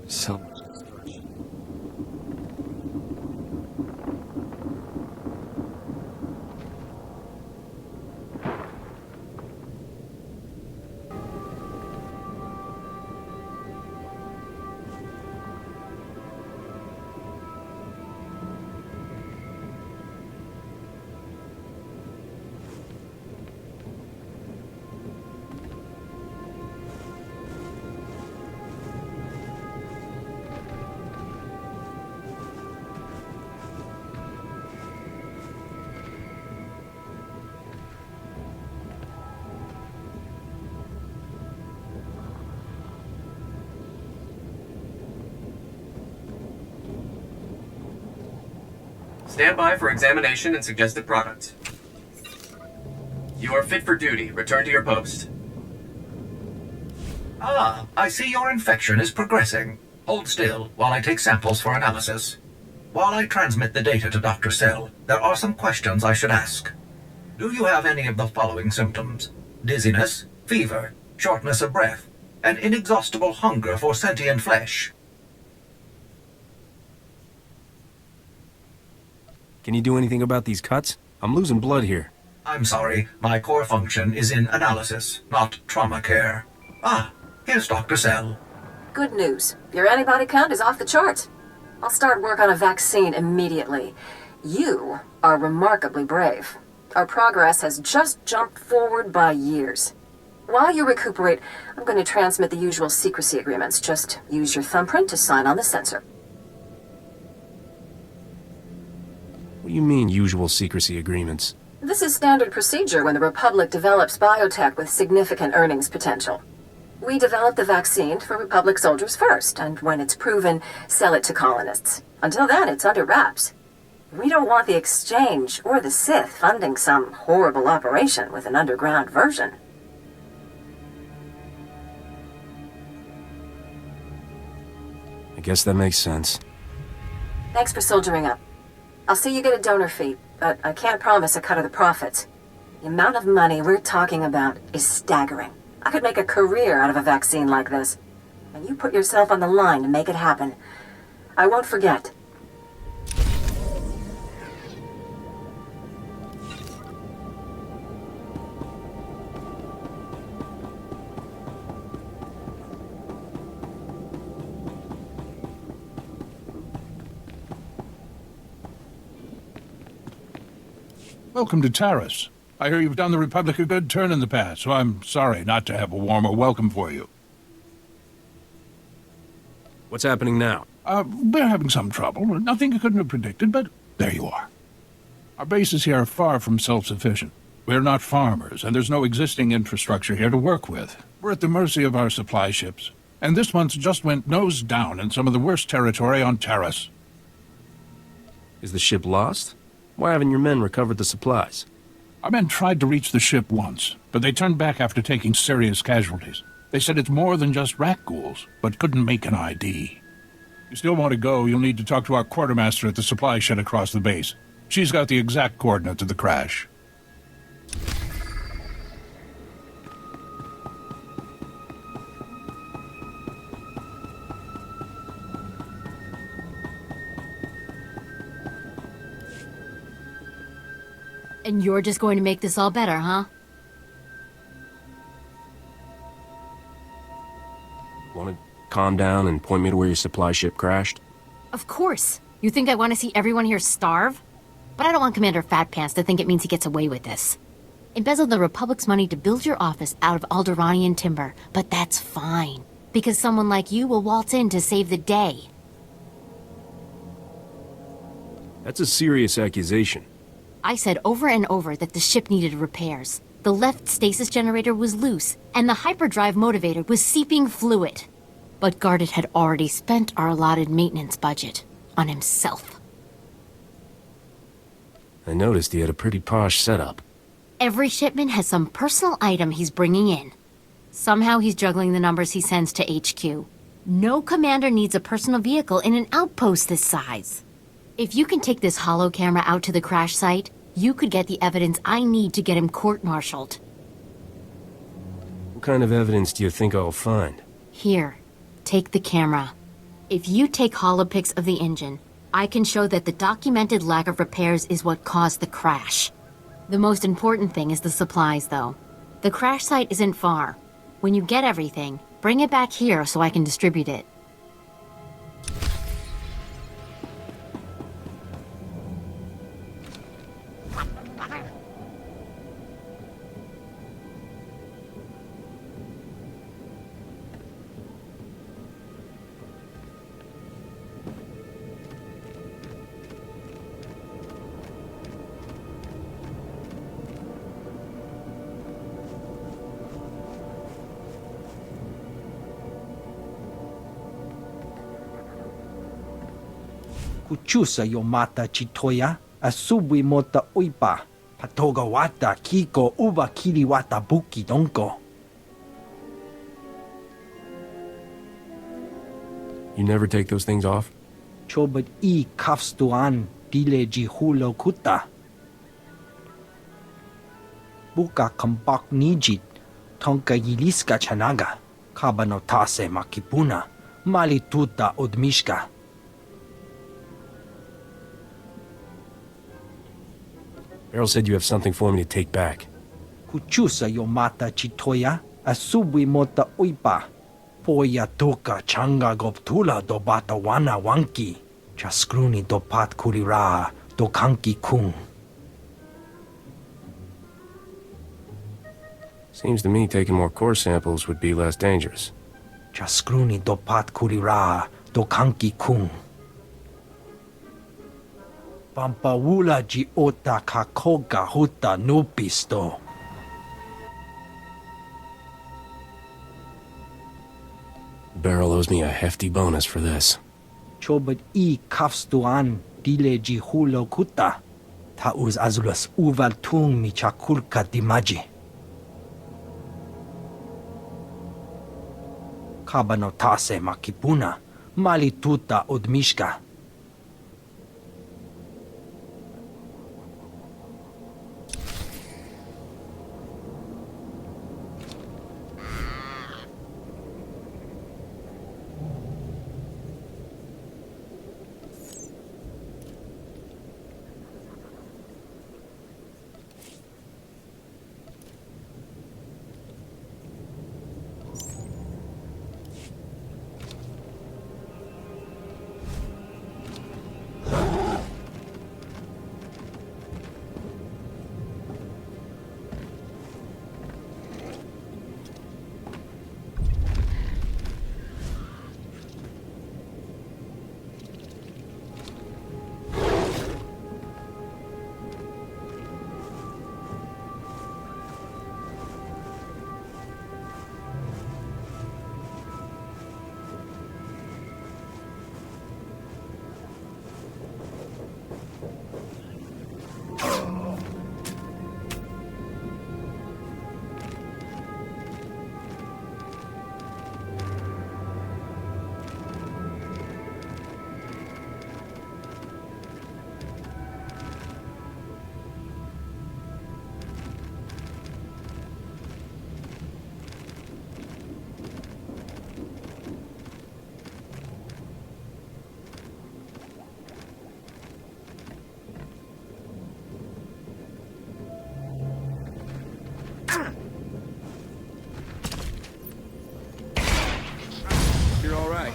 So... Stand by for examination and suggested products. You are fit for duty. Return to your post. Ah, I see your infection is progressing. Hold still while I take samples for analysis. While I transmit the data to Dr. Sell, there are some questions I should ask. Do you have any of the following symptoms? Dizziness, fever, shortness of breath, and inexhaustible hunger for sentient flesh? Can you do anything about these cuts? I'm losing blood here. I'm sorry, my core function is in analysis, not trauma care. Ah, here's Dr. Sell. Good news. Your antibody count is off the charts. I'll start work on a vaccine immediately. You are remarkably brave. Our progress has just jumped forward by years. While you recuperate, I'm going to transmit the usual secrecy agreements. Just use your thumbprint to sign on the sensor. What do you mean, usual secrecy agreements? This is standard procedure when the Republic develops biotech with significant earnings potential. We develop the vaccine for Republic soldiers first, and when it's proven, sell it to colonists. Until then, it's under wraps. We don't want the Exchange or the Sith funding some horrible operation with an underground version. I guess that makes sense. Thanks for soldiering up. I'll see you get a donor fee, but I can't promise a cut of the profits. The amount of money we're talking about is staggering. I could make a career out of a vaccine like this. And you put yourself on the line to make it happen. I won't forget. Welcome to Taris. I hear you've done the Republic a good turn in the past, so I'm sorry not to have a warmer welcome for you. What's happening now? We're having some trouble. Nothing you couldn't have predicted, but there you are. Our bases here are far from self-sufficient. We're not farmers, and there's no existing infrastructure here to work with. We're at the mercy of our supply ships. And this one's just went nose down in some of the worst territory on Taris. Is the ship lost? Why haven't your men recovered the supplies? Our men tried to reach the ship once, but they turned back after taking serious casualties. They said it's more than just rat ghouls, but couldn't make an ID. If you still want to go, you'll need to talk to our quartermaster at the supply shed across the base. She's got the exact coordinates of the crash. And you're just going to make this all better, huh? Want to calm down and point me to where your supply ship crashed? Of course. You think I want to see everyone here starve? But I don't want Commander Fatpants to think it means he gets away with this. Embezzle the Republic's money to build your office out of Alderaanian timber, but that's fine. Because someone like you will waltz in to save the day. That's a serious accusation. I said over and over that the ship needed repairs. The left stasis generator was loose, and the hyperdrive motivator was seeping fluid. But Gardet had already spent our allotted maintenance budget on himself. I noticed he had a pretty posh setup. Every shipment has some personal item he's bringing in. Somehow he's juggling the numbers he sends to HQ. No commander needs a personal vehicle in an outpost this size. If you can take this holo camera out to the crash site, you could get the evidence I need to get him court-martialed. What kind of evidence do you think I'll find? Here, take the camera. If you take holopics of the engine, I can show that the documented lack of repairs is what caused the crash. The most important thing is the supplies, though. The crash site isn't far. When you get everything, bring it back here so I can distribute it. Kuchusa Yomata Chitoya, Asubwi mota uipa. Patoga wata kiko uba kiri wata buki donko. You never take those things off? Chobad I kafstuan dile jihulo kuta. Buka kambak nijit. Tonka yiliska chanaga. Kabanotase makipuna. Malituta odmishka. Beryl said you have something for me to take back. Kuchusa yomata chitoya. Asubwi mota uipa. Poya toka changa goptula do bata wana wanki. Chaskruni do pat kurira do kanki kung. Seems to me taking more core samples would be less dangerous. Chaskruni do pat kurira do kanki kung. Pampawula ji ota kakoga huta nupisto. Beryl owes me a hefty bonus for this. Chobad I kafstuan dile ji hulo kuta. Tauz azulas uval tung mi chakulka dimaji. Kabanotase makipuna. Malituta odmishka. You're all right.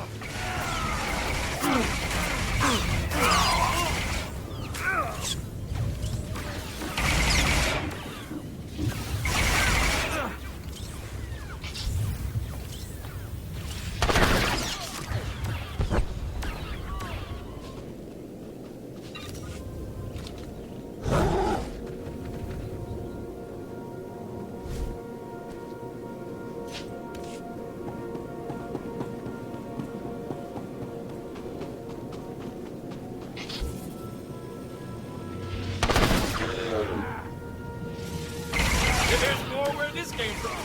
There's more where this came from.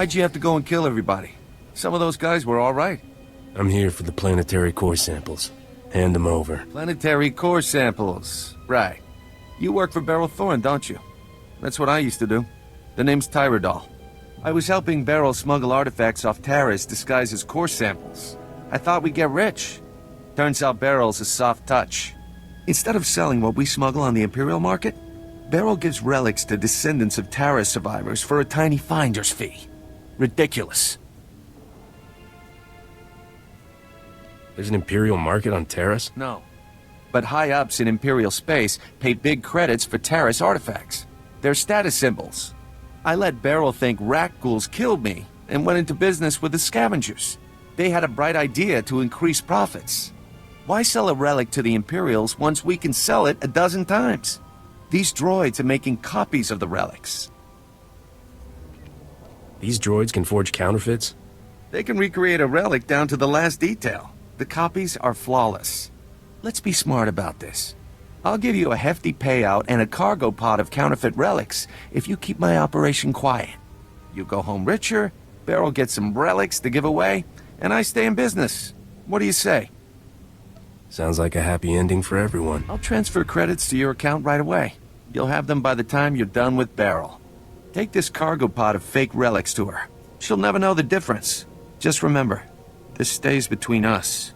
Why'd you have to go and kill everybody? Some of those guys were all right. I'm here for the planetary core samples. Hand them over. Planetary core samples. Right. You work for Beryl Thorne, don't you? That's what I used to do. The name's Tyradol. I was helping Beryl smuggle artifacts off Taris disguised as core samples. I thought we'd get rich. Turns out Beryl's a soft touch. Instead of selling what we smuggle on the Imperial market, Beryl gives relics to descendants of Taris survivors for a tiny finder's fee. Ridiculous. There's an Imperial market on Taris? No. But high-ups in Imperial space pay big credits for Taris artifacts. They're status symbols. I let Beryl think rat ghouls killed me and went into business with the scavengers. They had a bright idea to increase profits. Why sell a relic to the Imperials once we can sell it a dozen times? These droids are making copies of the relics. These droids can forge counterfeits? They can recreate a relic down to the last detail. The copies are flawless. Let's be smart about this. I'll give you a hefty payout and a cargo pod of counterfeit relics if you keep my operation quiet. You go home richer, Beryl gets some relics to give away, and I stay in business. What do you say? Sounds like a happy ending for everyone. I'll transfer credits to your account right away. You'll have them by the time you're done with Beryl. Take this cargo pod of fake relics to her. She'll never know the difference. Just remember, this stays between us.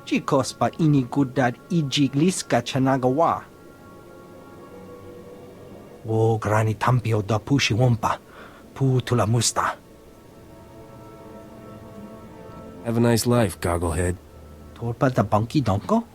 Chicos pa inigudad ijiglis ka chanagawa. O grani tampio da pushiwompa, pu tulamusta. Have a nice life, Gogglehead. Torpa da bunky donko?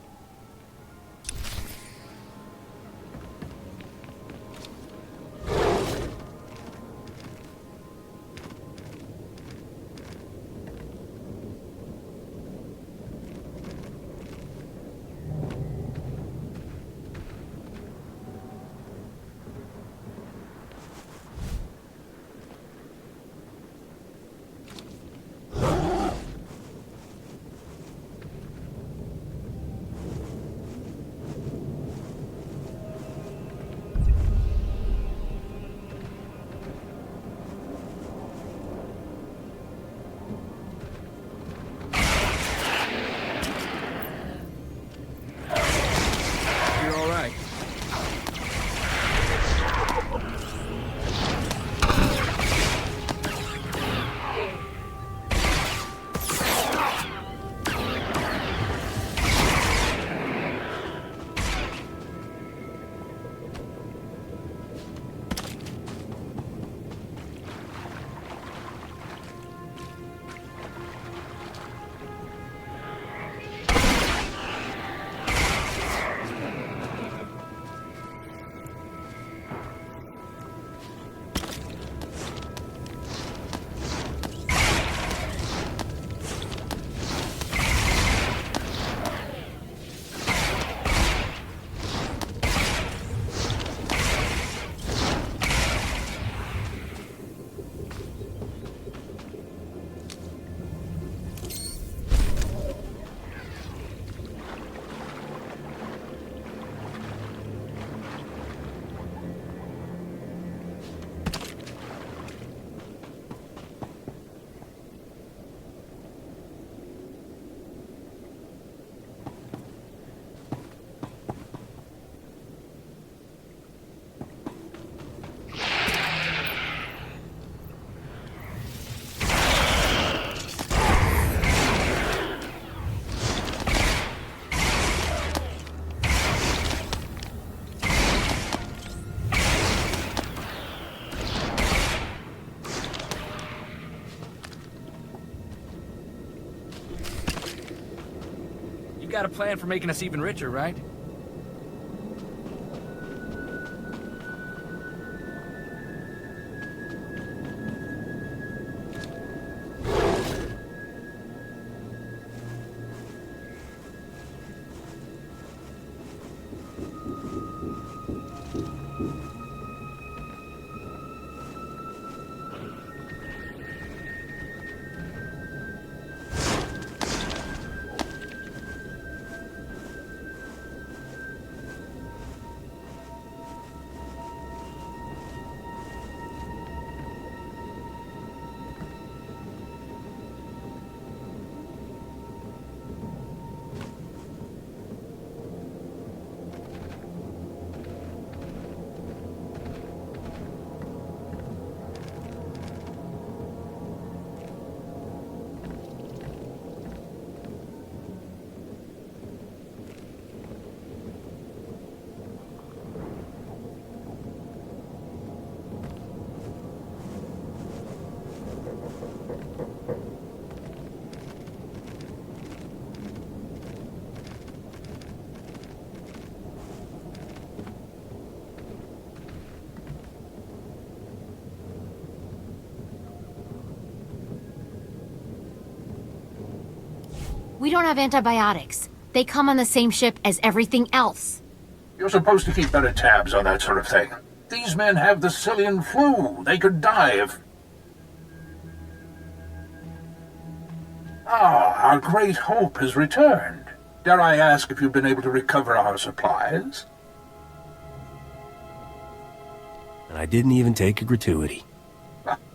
You got a plan for making us even richer, right? We don't have antibiotics. They come on the same ship as everything else. You're supposed to keep better tabs on that sort of thing. These men have the Cillian flu. They could die if... Ah, our great hope has returned. Dare I ask if you've been able to recover our supplies? And I didn't even take a gratuity.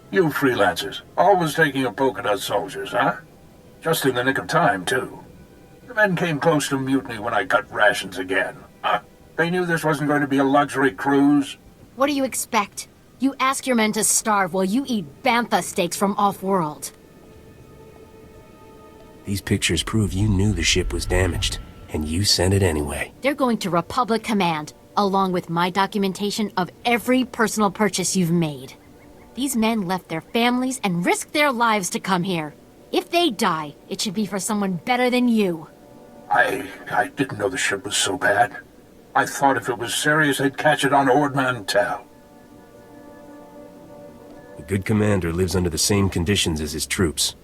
You freelancers, always taking a poke at us soldiers, huh? Just in the nick of time, too. The men came close to mutiny when I cut rations again. Huh? They knew this wasn't going to be a luxury cruise. What do you expect? You ask your men to starve while you eat bantha steaks from off-world. These pictures prove you knew the ship was damaged, and you sent it anyway. They're going to Republic Command, along with my documentation of every personal purchase you've made. These men left their families and risked their lives to come here. If they die, it should be for someone better than you. I didn't know the ship was so bad. I thought if it was serious, they'd catch it on Ord Mantell. A good commander lives under the same conditions as his troops.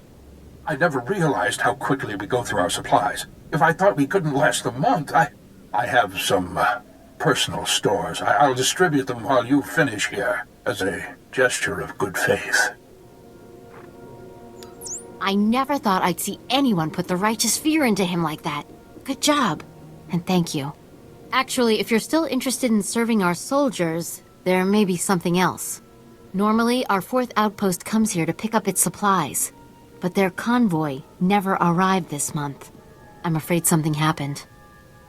I never realized how quickly we go through our supplies. If I thought we couldn't last a month, I have some personal stores. I'll distribute them while you finish here, as a gesture of good faith. I never thought I'd see anyone put the righteous fear into him like that. Good job. And thank you. Actually, if you're still interested in serving our soldiers, there may be something else. Normally, our 4th outpost comes here to pick up its supplies. But their convoy never arrived this month. I'm afraid something happened.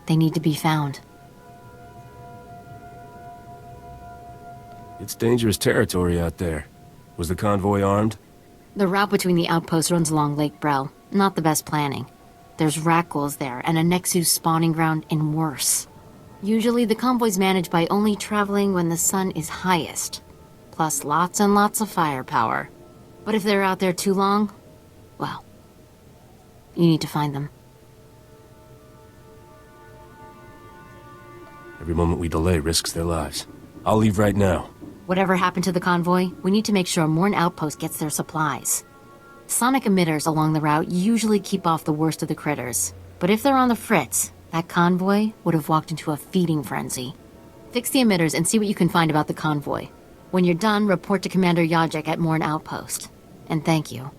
They need to be found. It's dangerous territory out there. Was the convoy armed? The route between the outposts runs along Lake Brel. Not the best planning. There's rat ghouls there, and a Nexus spawning ground, and worse. Usually the convoy's managed by only traveling when the sun is highest. Plus lots and lots of firepower. But if they're out there too long, well, you need to find them. Every moment we delay risks their lives. I'll leave right now. Whatever happened to the convoy, we need to make sure Morn Outpost gets their supplies. Sonic emitters along the route usually keep off the worst of the critters. But if they're on the fritz, that convoy would have walked into a feeding frenzy. Fix the emitters and see what you can find about the convoy. When you're done, report to Commander Yajek at Morn Outpost. And thank you.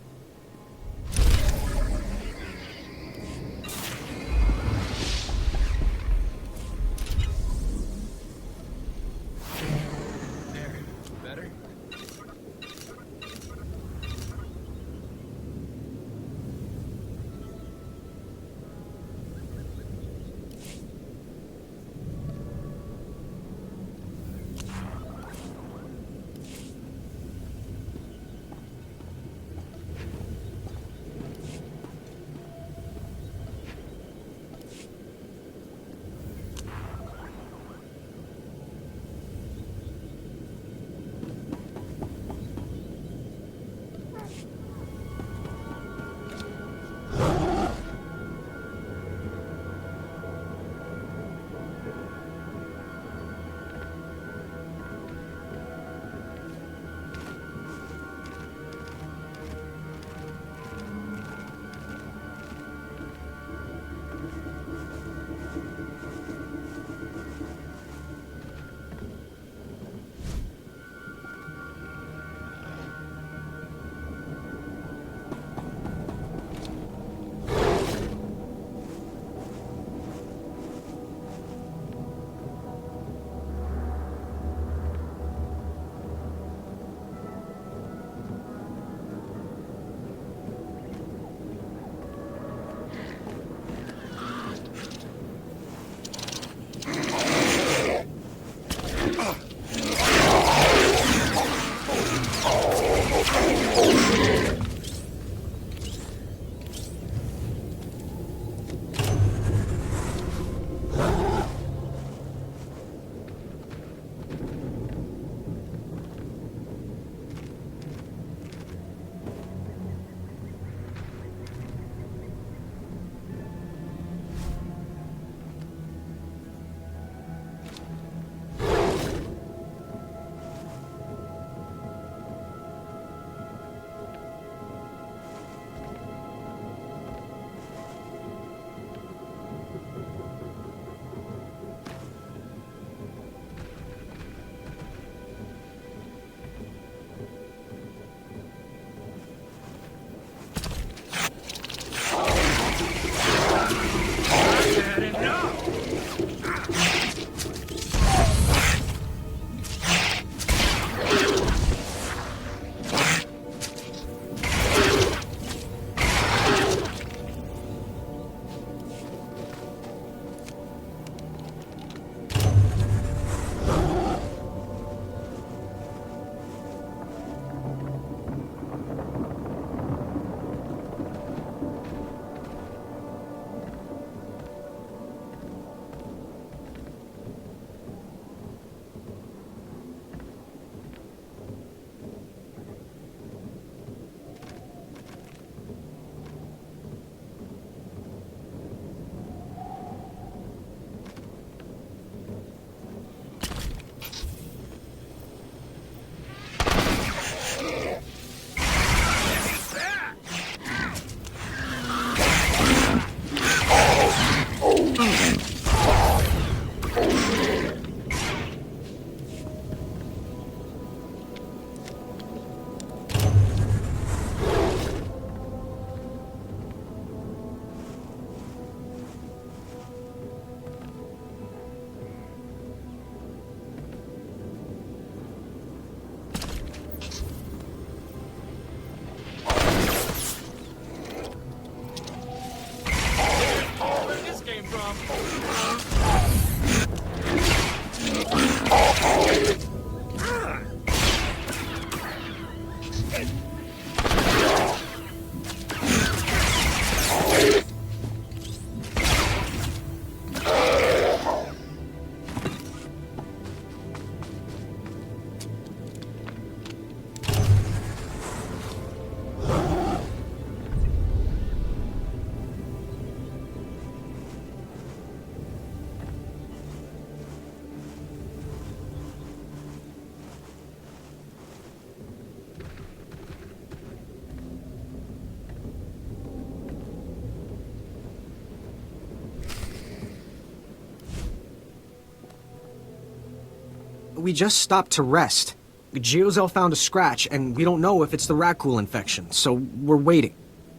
We just stopped to rest. Geozel found a scratch, and we don't know if it's the rat ghoul infection, so we're waiting.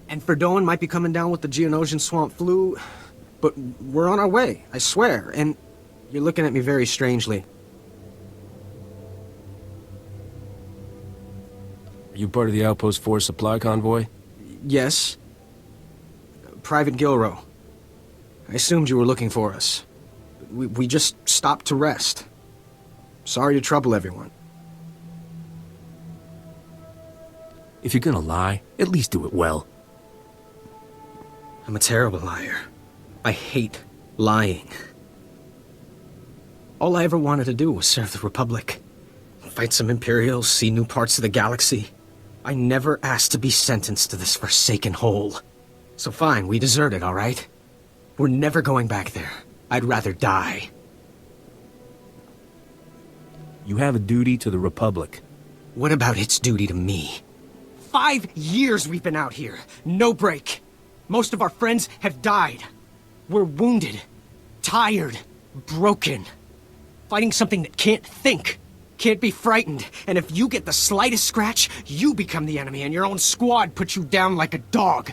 And Ferdoan might be coming down with the Geonosian swamp flu, but we're on our way, I swear, and you're looking at me very strangely. Are you part of the Outpost 4 supply convoy? Yes. Private Gilrow. I assumed you were looking for us. We just stopped to rest. Sorry to trouble everyone. If you're gonna lie, at least do it well. I'm a terrible liar. I hate lying. All I ever wanted to do was serve the Republic. Fight some Imperials, see new parts of the galaxy. I never asked to be sentenced to this forsaken hole. So fine, we deserted, all right? We're never going back there. I'd rather die. You have a duty to the Republic. What about its duty to me? 5 years we've been out here. No break. Most of our friends have died. We're wounded, tired, broken. Fighting something that can't think, can't be frightened. And if you get the slightest scratch, you become the enemy and your own squad puts you down like a dog.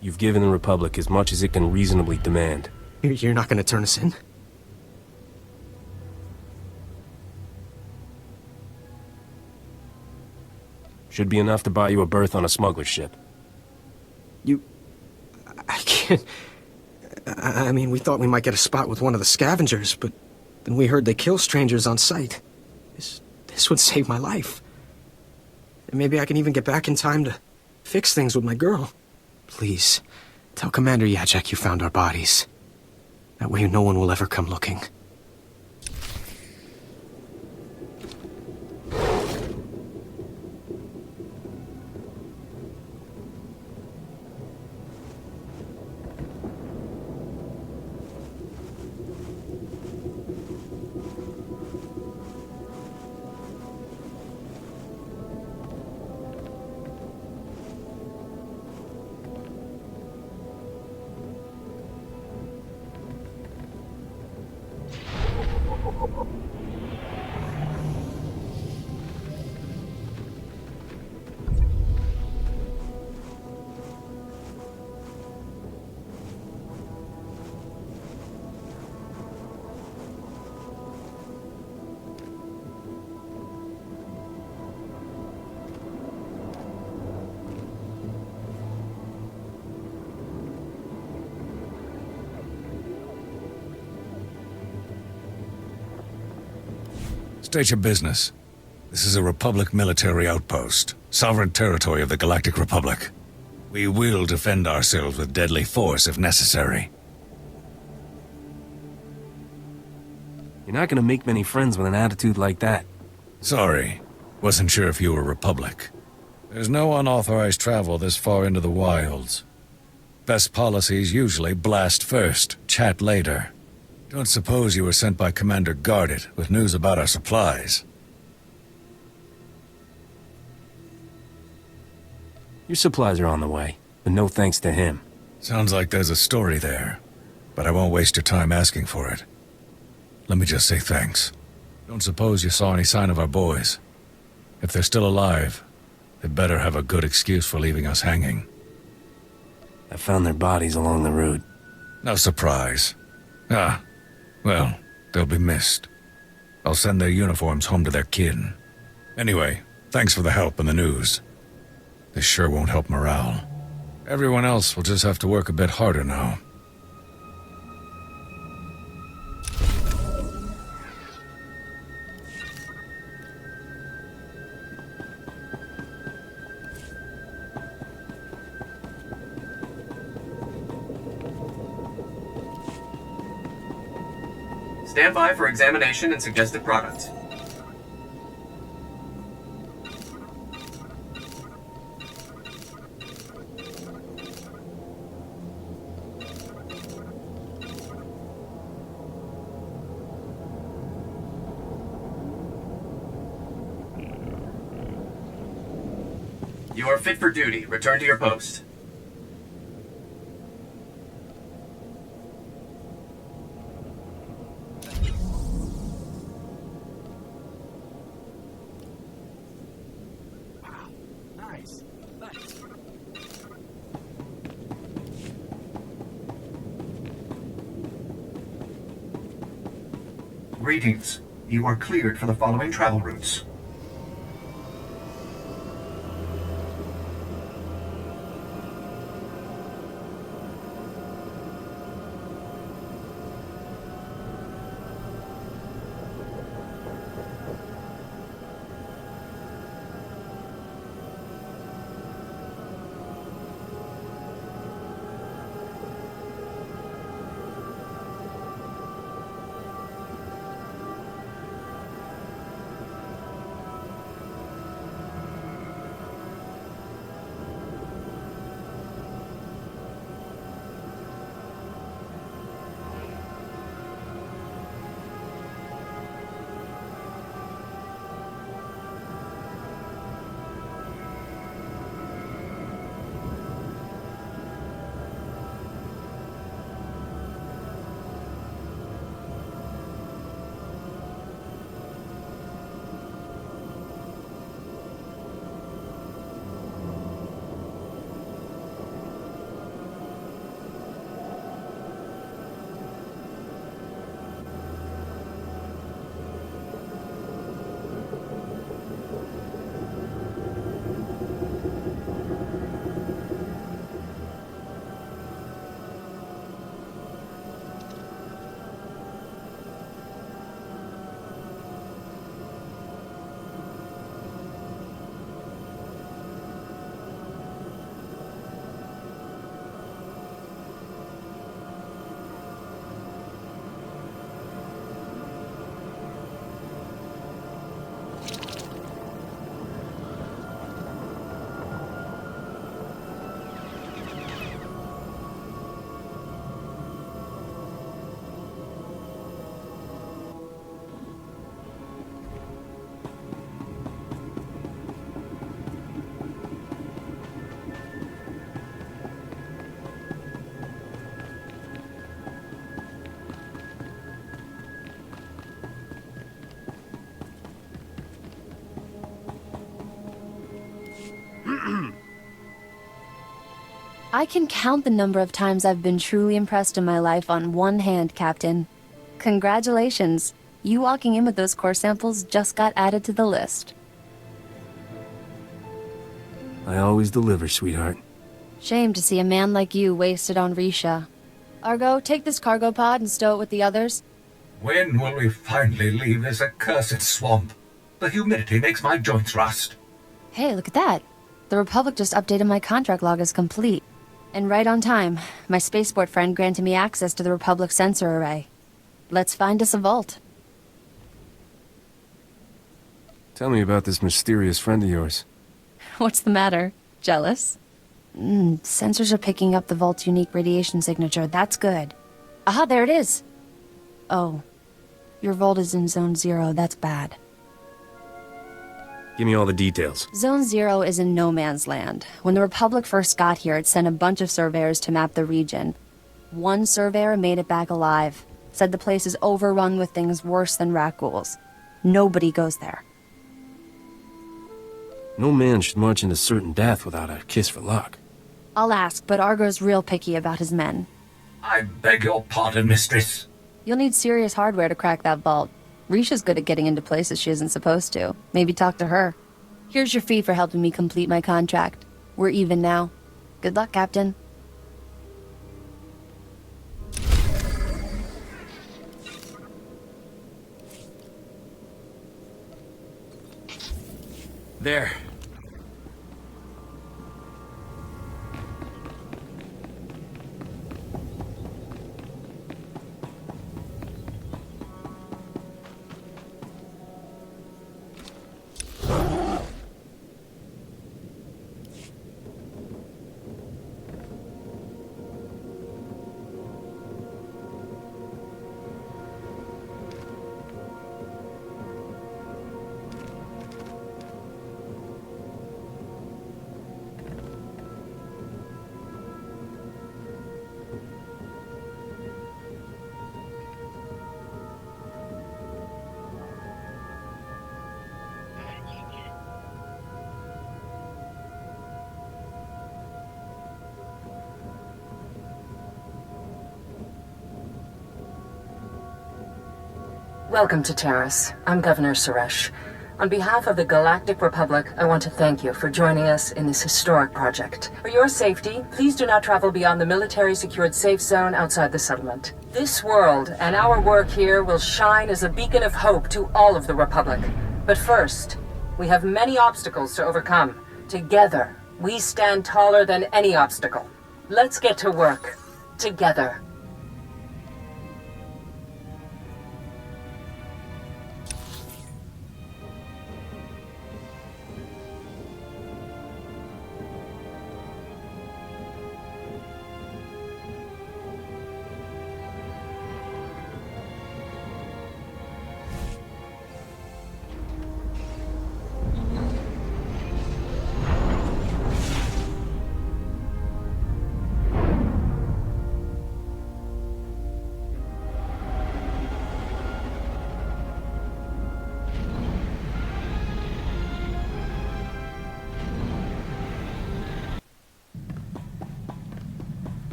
You've given the Republic as much as it can reasonably demand. You're not gonna turn us in? Should be enough to buy you a berth on a smuggler ship. I can't... I mean, we thought we might get a spot with one of the scavengers, but then we heard they kill strangers on sight. This would save my life. And maybe I can even get back in time to fix things with my girl. Please, tell Commander Yajek you found our bodies. That way no one will ever come looking. State your business. This is a Republic military outpost, sovereign territory of the Galactic Republic. We will defend ourselves with deadly force if necessary. You're not gonna make many friends with an attitude like that. Sorry. Wasn't sure if you were Republic. There's no unauthorized travel this far into the wilds. Best policies usually blast first, chat later. Don't suppose you were sent by Commander Guarded with news about our supplies. Your supplies are on the way, but no thanks to him. Sounds like there's a story there, but I won't waste your time asking for it. Let me just say thanks. Don't suppose you saw any sign of our boys. If they're still alive, they better have a good excuse for leaving us hanging. I found their bodies along the route. No surprise. Well, they'll be missed. I'll send their uniforms home to their kin. Anyway, thanks for the help and the news. This sure won't help morale. Everyone else will just have to work a bit harder now. Stand by for examination and suggested product. You are fit for duty. Return to your post. Nice. Nice. Greetings. You are cleared for the following travel routes. I can count the number of times I've been truly impressed in my life on one hand, Captain. Congratulations. You walking in with those core samples just got added to the list. I always deliver, sweetheart. Shame to see a man like you wasted on Risha. Argo, take this cargo pod and stow it with the others. When will we finally leave this accursed swamp? The humidity makes my joints rust. Hey, look at that. The Republic just updated my contract log as complete. And right on time. My spaceport friend granted me access to the Republic sensor array. Let's find us a vault. Tell me about this mysterious friend of yours. What's the matter? Jealous? Sensors are picking up the vault's unique radiation signature. That's good. Aha, there it is. Oh. Your vault is in Zone 0. That's bad. Give me all the details. Zone 0 is in no man's land. When the Republic first got here, it sent a bunch of surveyors to map the region. One surveyor made it back alive. Said the place is overrun with things worse than rat ghouls. Nobody goes there. No man should march into certain death without a kiss for luck. I'll ask, but Argo's real picky about his men. I beg your pardon, mistress. You'll need serious hardware to crack that vault. Risha's good at getting into places she isn't supposed to. Maybe talk to her. Here's your fee for helping me complete my contract. We're even now. Good luck, Captain. There. Welcome to Taris. I'm Governor Suresh. On behalf of the Galactic Republic, I want to thank you for joining us in this historic project. For your safety, please do not travel beyond the military-secured safe zone outside the settlement. This world and our work here will shine as a beacon of hope to all of the Republic. But first, we have many obstacles to overcome. Together, we stand taller than any obstacle. Let's get to work. Together.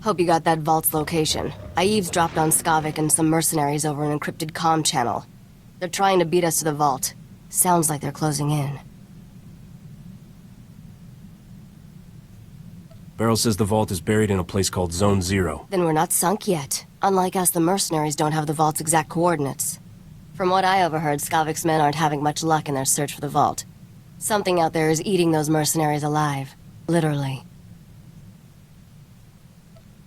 Hope you got that vault's location. I eavesdropped on Skavik and some mercenaries over an encrypted comm channel. They're trying to beat us to the vault. Sounds like they're closing in. Beryl says the vault is buried in a place called Zone Zero. Then we're not sunk yet. Unlike us, the mercenaries don't have the vault's exact coordinates. From what I overheard, Skavik's men aren't having much luck in their search for the vault. Something out there is eating those mercenaries alive. Literally.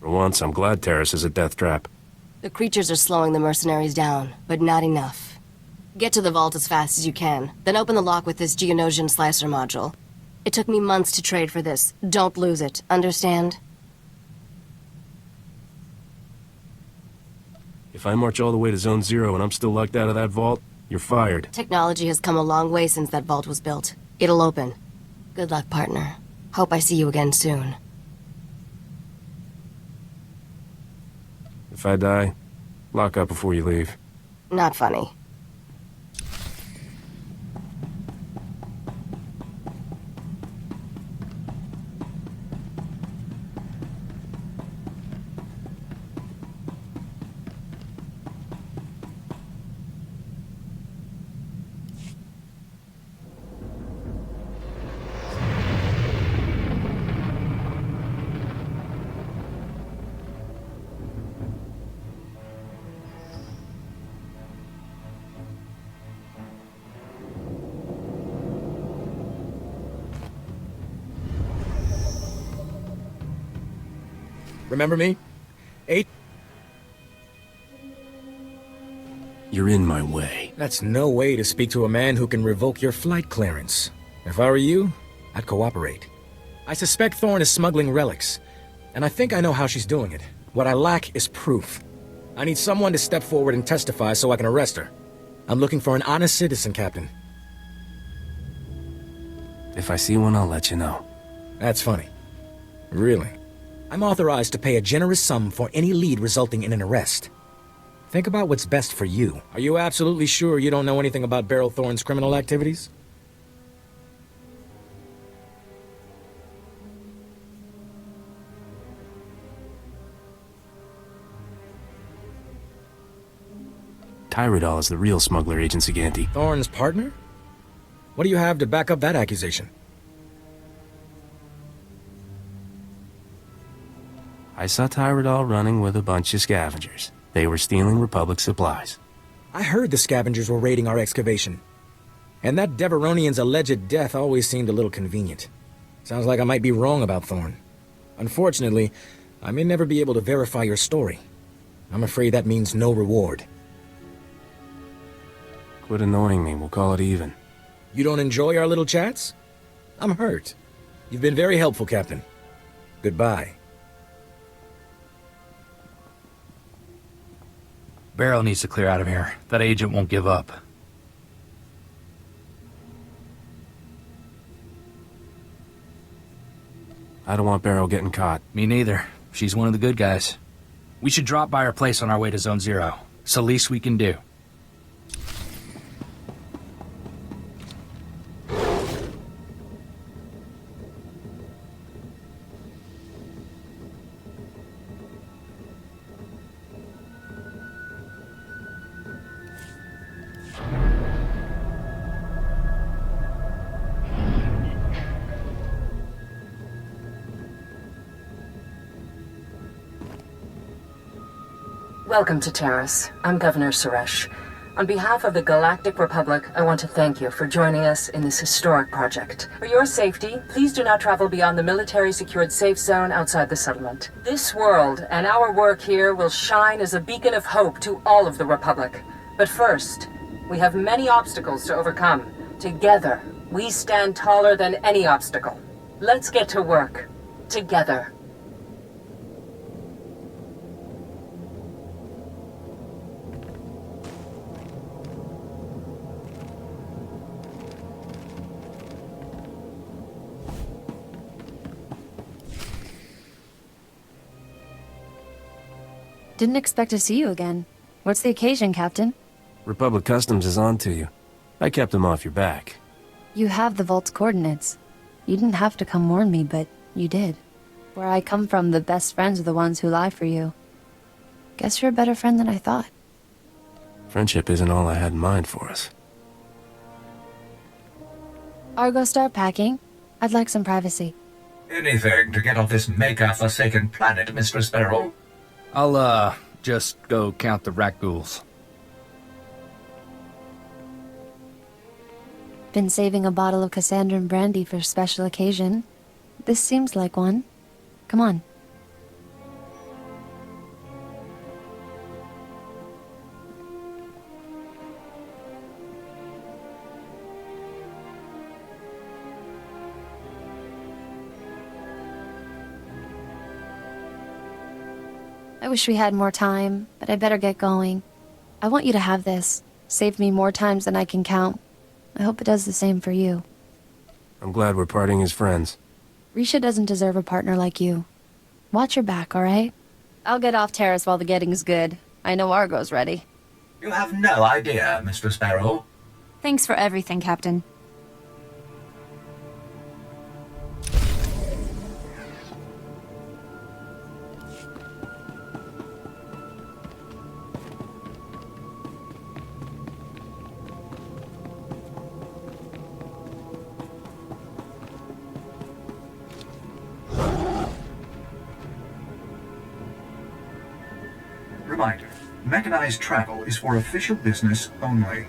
For once, I'm glad Taris is a death trap. The creatures are slowing the mercenaries down, but not enough. Get to the vault as fast as you can, then open the lock with this Geonosian slicer module. It took me months to trade for this. Don't lose it, understand? If I march all the way to Zone Zero and I'm still locked out of that vault, you're fired. Technology has come a long way since that vault was built. It'll open. Good luck, partner. Hope I see you again soon. If I die, lock up before you leave. Not funny. Remember me? You're in my way. That's no way to speak to a man who can revoke your flight clearance. If I were you, I'd cooperate. I suspect Thorne is smuggling relics, and I think I know how she's doing it. What I lack is proof. I need someone to step forward and testify so I can arrest her. I'm looking for an honest citizen, Captain. If I see one, I'll let you know. That's funny. Really? I'm authorized to pay a generous sum for any lead resulting in an arrest. Think about what's best for you. Are you absolutely sure you don't know anything about Beryl Thorne's criminal activities? Tyrodol is the real smuggler, Agent Siganti. Thorne's partner? What do you have to back up that accusation? I saw Tyrodol running with a bunch of scavengers. They were stealing Republic supplies. I heard the scavengers were raiding our excavation. And that Deveronian's alleged death always seemed a little convenient. Sounds like I might be wrong about Thorne. Unfortunately, I may never be able to verify your story. I'm afraid that means no reward. Quit annoying me, we'll call it even. You don't enjoy our little chats? I'm hurt. You've been very helpful, Captain. Goodbye. Beryl needs to clear out of here. That agent won't give up. I don't want Beryl getting caught. Me neither. She's one of the good guys. We should drop by her place on our way to Zone Zero. It's the least we can do. Welcome to Taris. I'm Governor Suresh. On behalf of the Galactic Republic, I want to thank you for joining us in this historic project. For your safety, please do not travel beyond the military-secured safe zone outside the settlement. This world and our work here will shine as a beacon of hope to all of the Republic. But first, we have many obstacles to overcome. Together, we stand taller than any obstacle. Let's get to work. Together. Didn't expect to see you again. What's the occasion, Captain? Republic Customs is on to you. I kept them off your back. You have the vault's coordinates. You didn't have to come warn me, but you did. Where I come from, the best friends are the ones who lie for you. Guess you're a better friend than I thought. Friendship isn't all I had in mind for us. Argo, start packing. I'd like some privacy. Anything to get off this Maker-forsaken planet, Mr. Sparrow? I'll, just go count the rat ghouls. Been saving a bottle of Cassandran brandy for a special occasion. This seems like one. Come on. I wish we had more time, but I better get going. I want you to have this. Saved me more times than I can count. I hope it does the same for you. I'm glad we're parting as friends. Risha doesn't deserve a partner like you. Watch your back, alright? I'll get off Taris while the getting's good. I know Argo's ready. You have no idea, Mr. Sparrow. Thanks for everything, Captain. Reminder, mechanized travel is for official business only.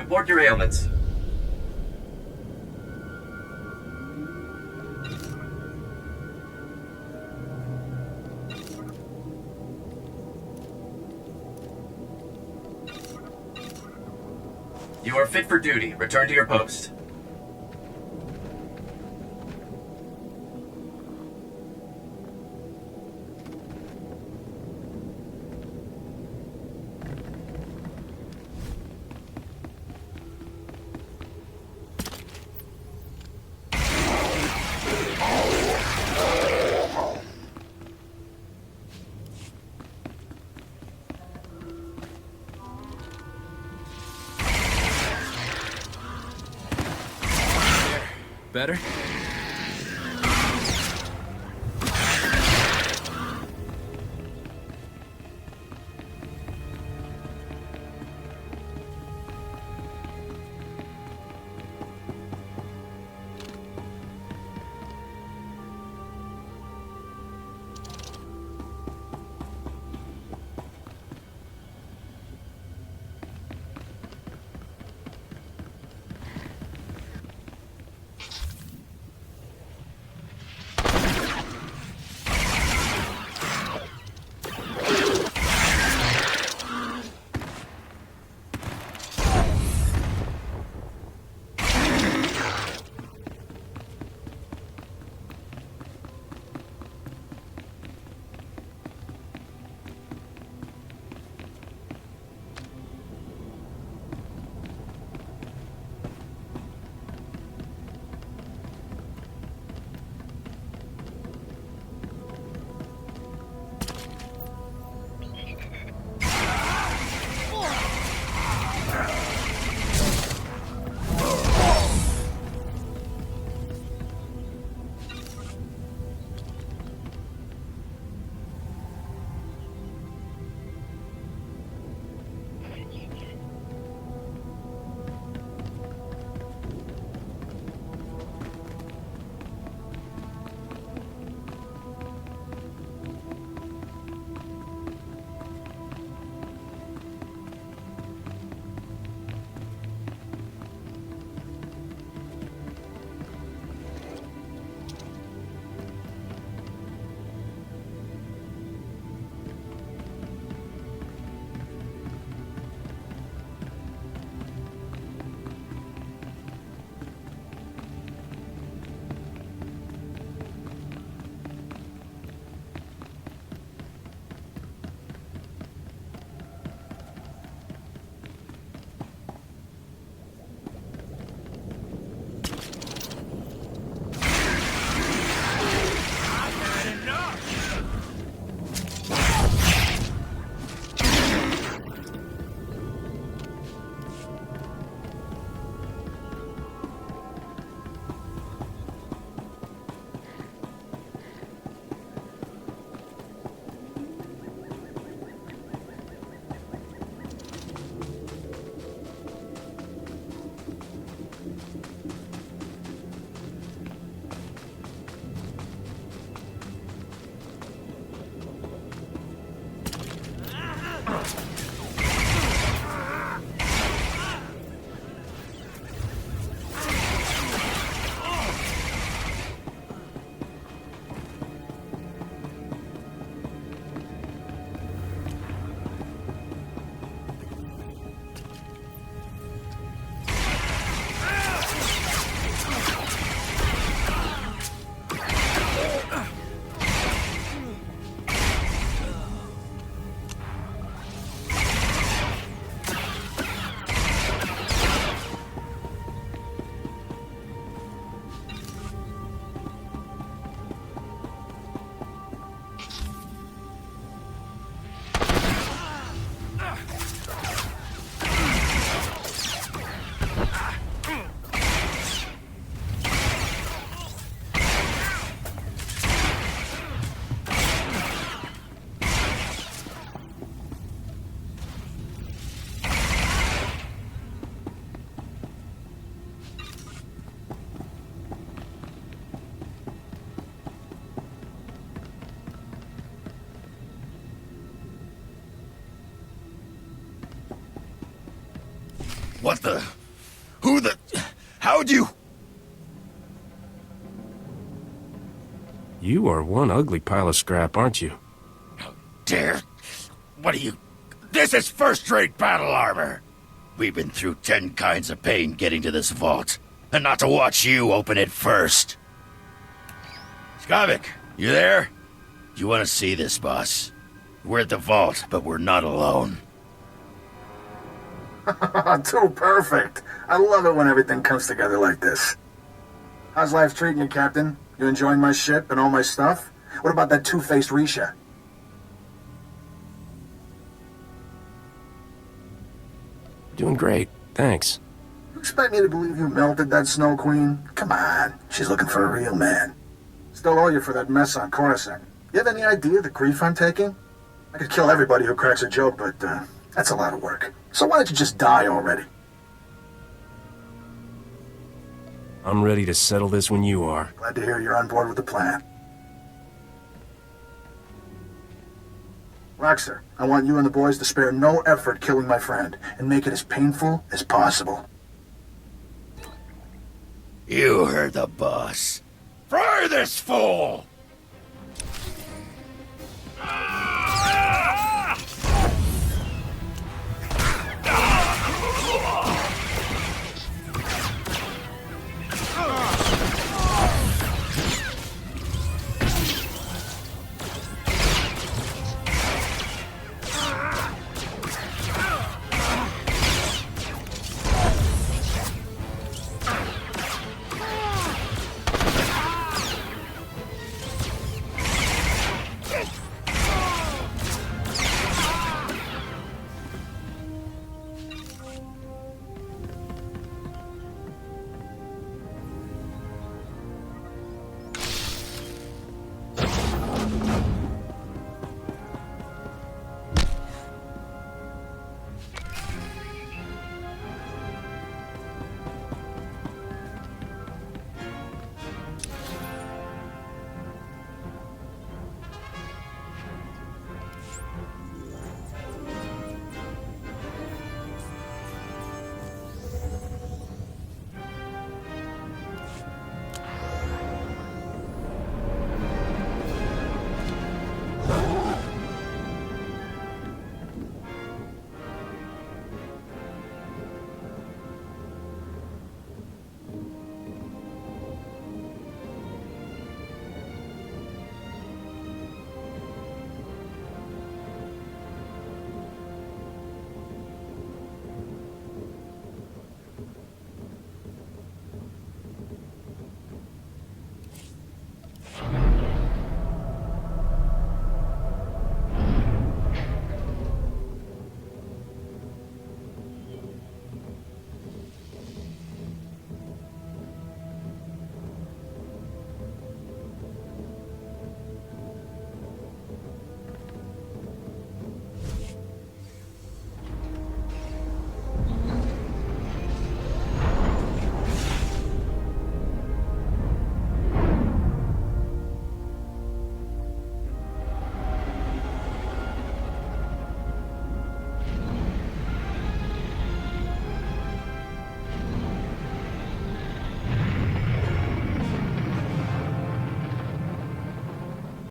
Report your ailments. You are fit for duty. Return to your post. Better? What the... Who the... How'd you... You are one ugly pile of scrap, aren't you? Dare? What are you... This is first-rate battle armor! We've been through 10 kinds of pain getting to this vault, and not to watch you open it first. Skavik, you there? You want to see this, boss? We're at the vault, but we're not alone. Too perfect. I love it when everything comes together like this. How's life treating you, Captain? You enjoying my ship and all my stuff? What about that two-faced Risha? Doing great, thanks. You expect me to believe you melted that Snow Queen? Come on, she's looking for a real man. Still owe you for that mess on Coruscant. You have any idea the grief I'm taking? I could kill everybody who cracks a joke, but that's a lot of work. So why don't you just die already? I'm ready to settle this when you are. Glad to hear you're on board with the plan. Roxer, I want you and the boys to spare no effort killing my friend, and make it as painful as possible. You heard the boss. Fry this fool!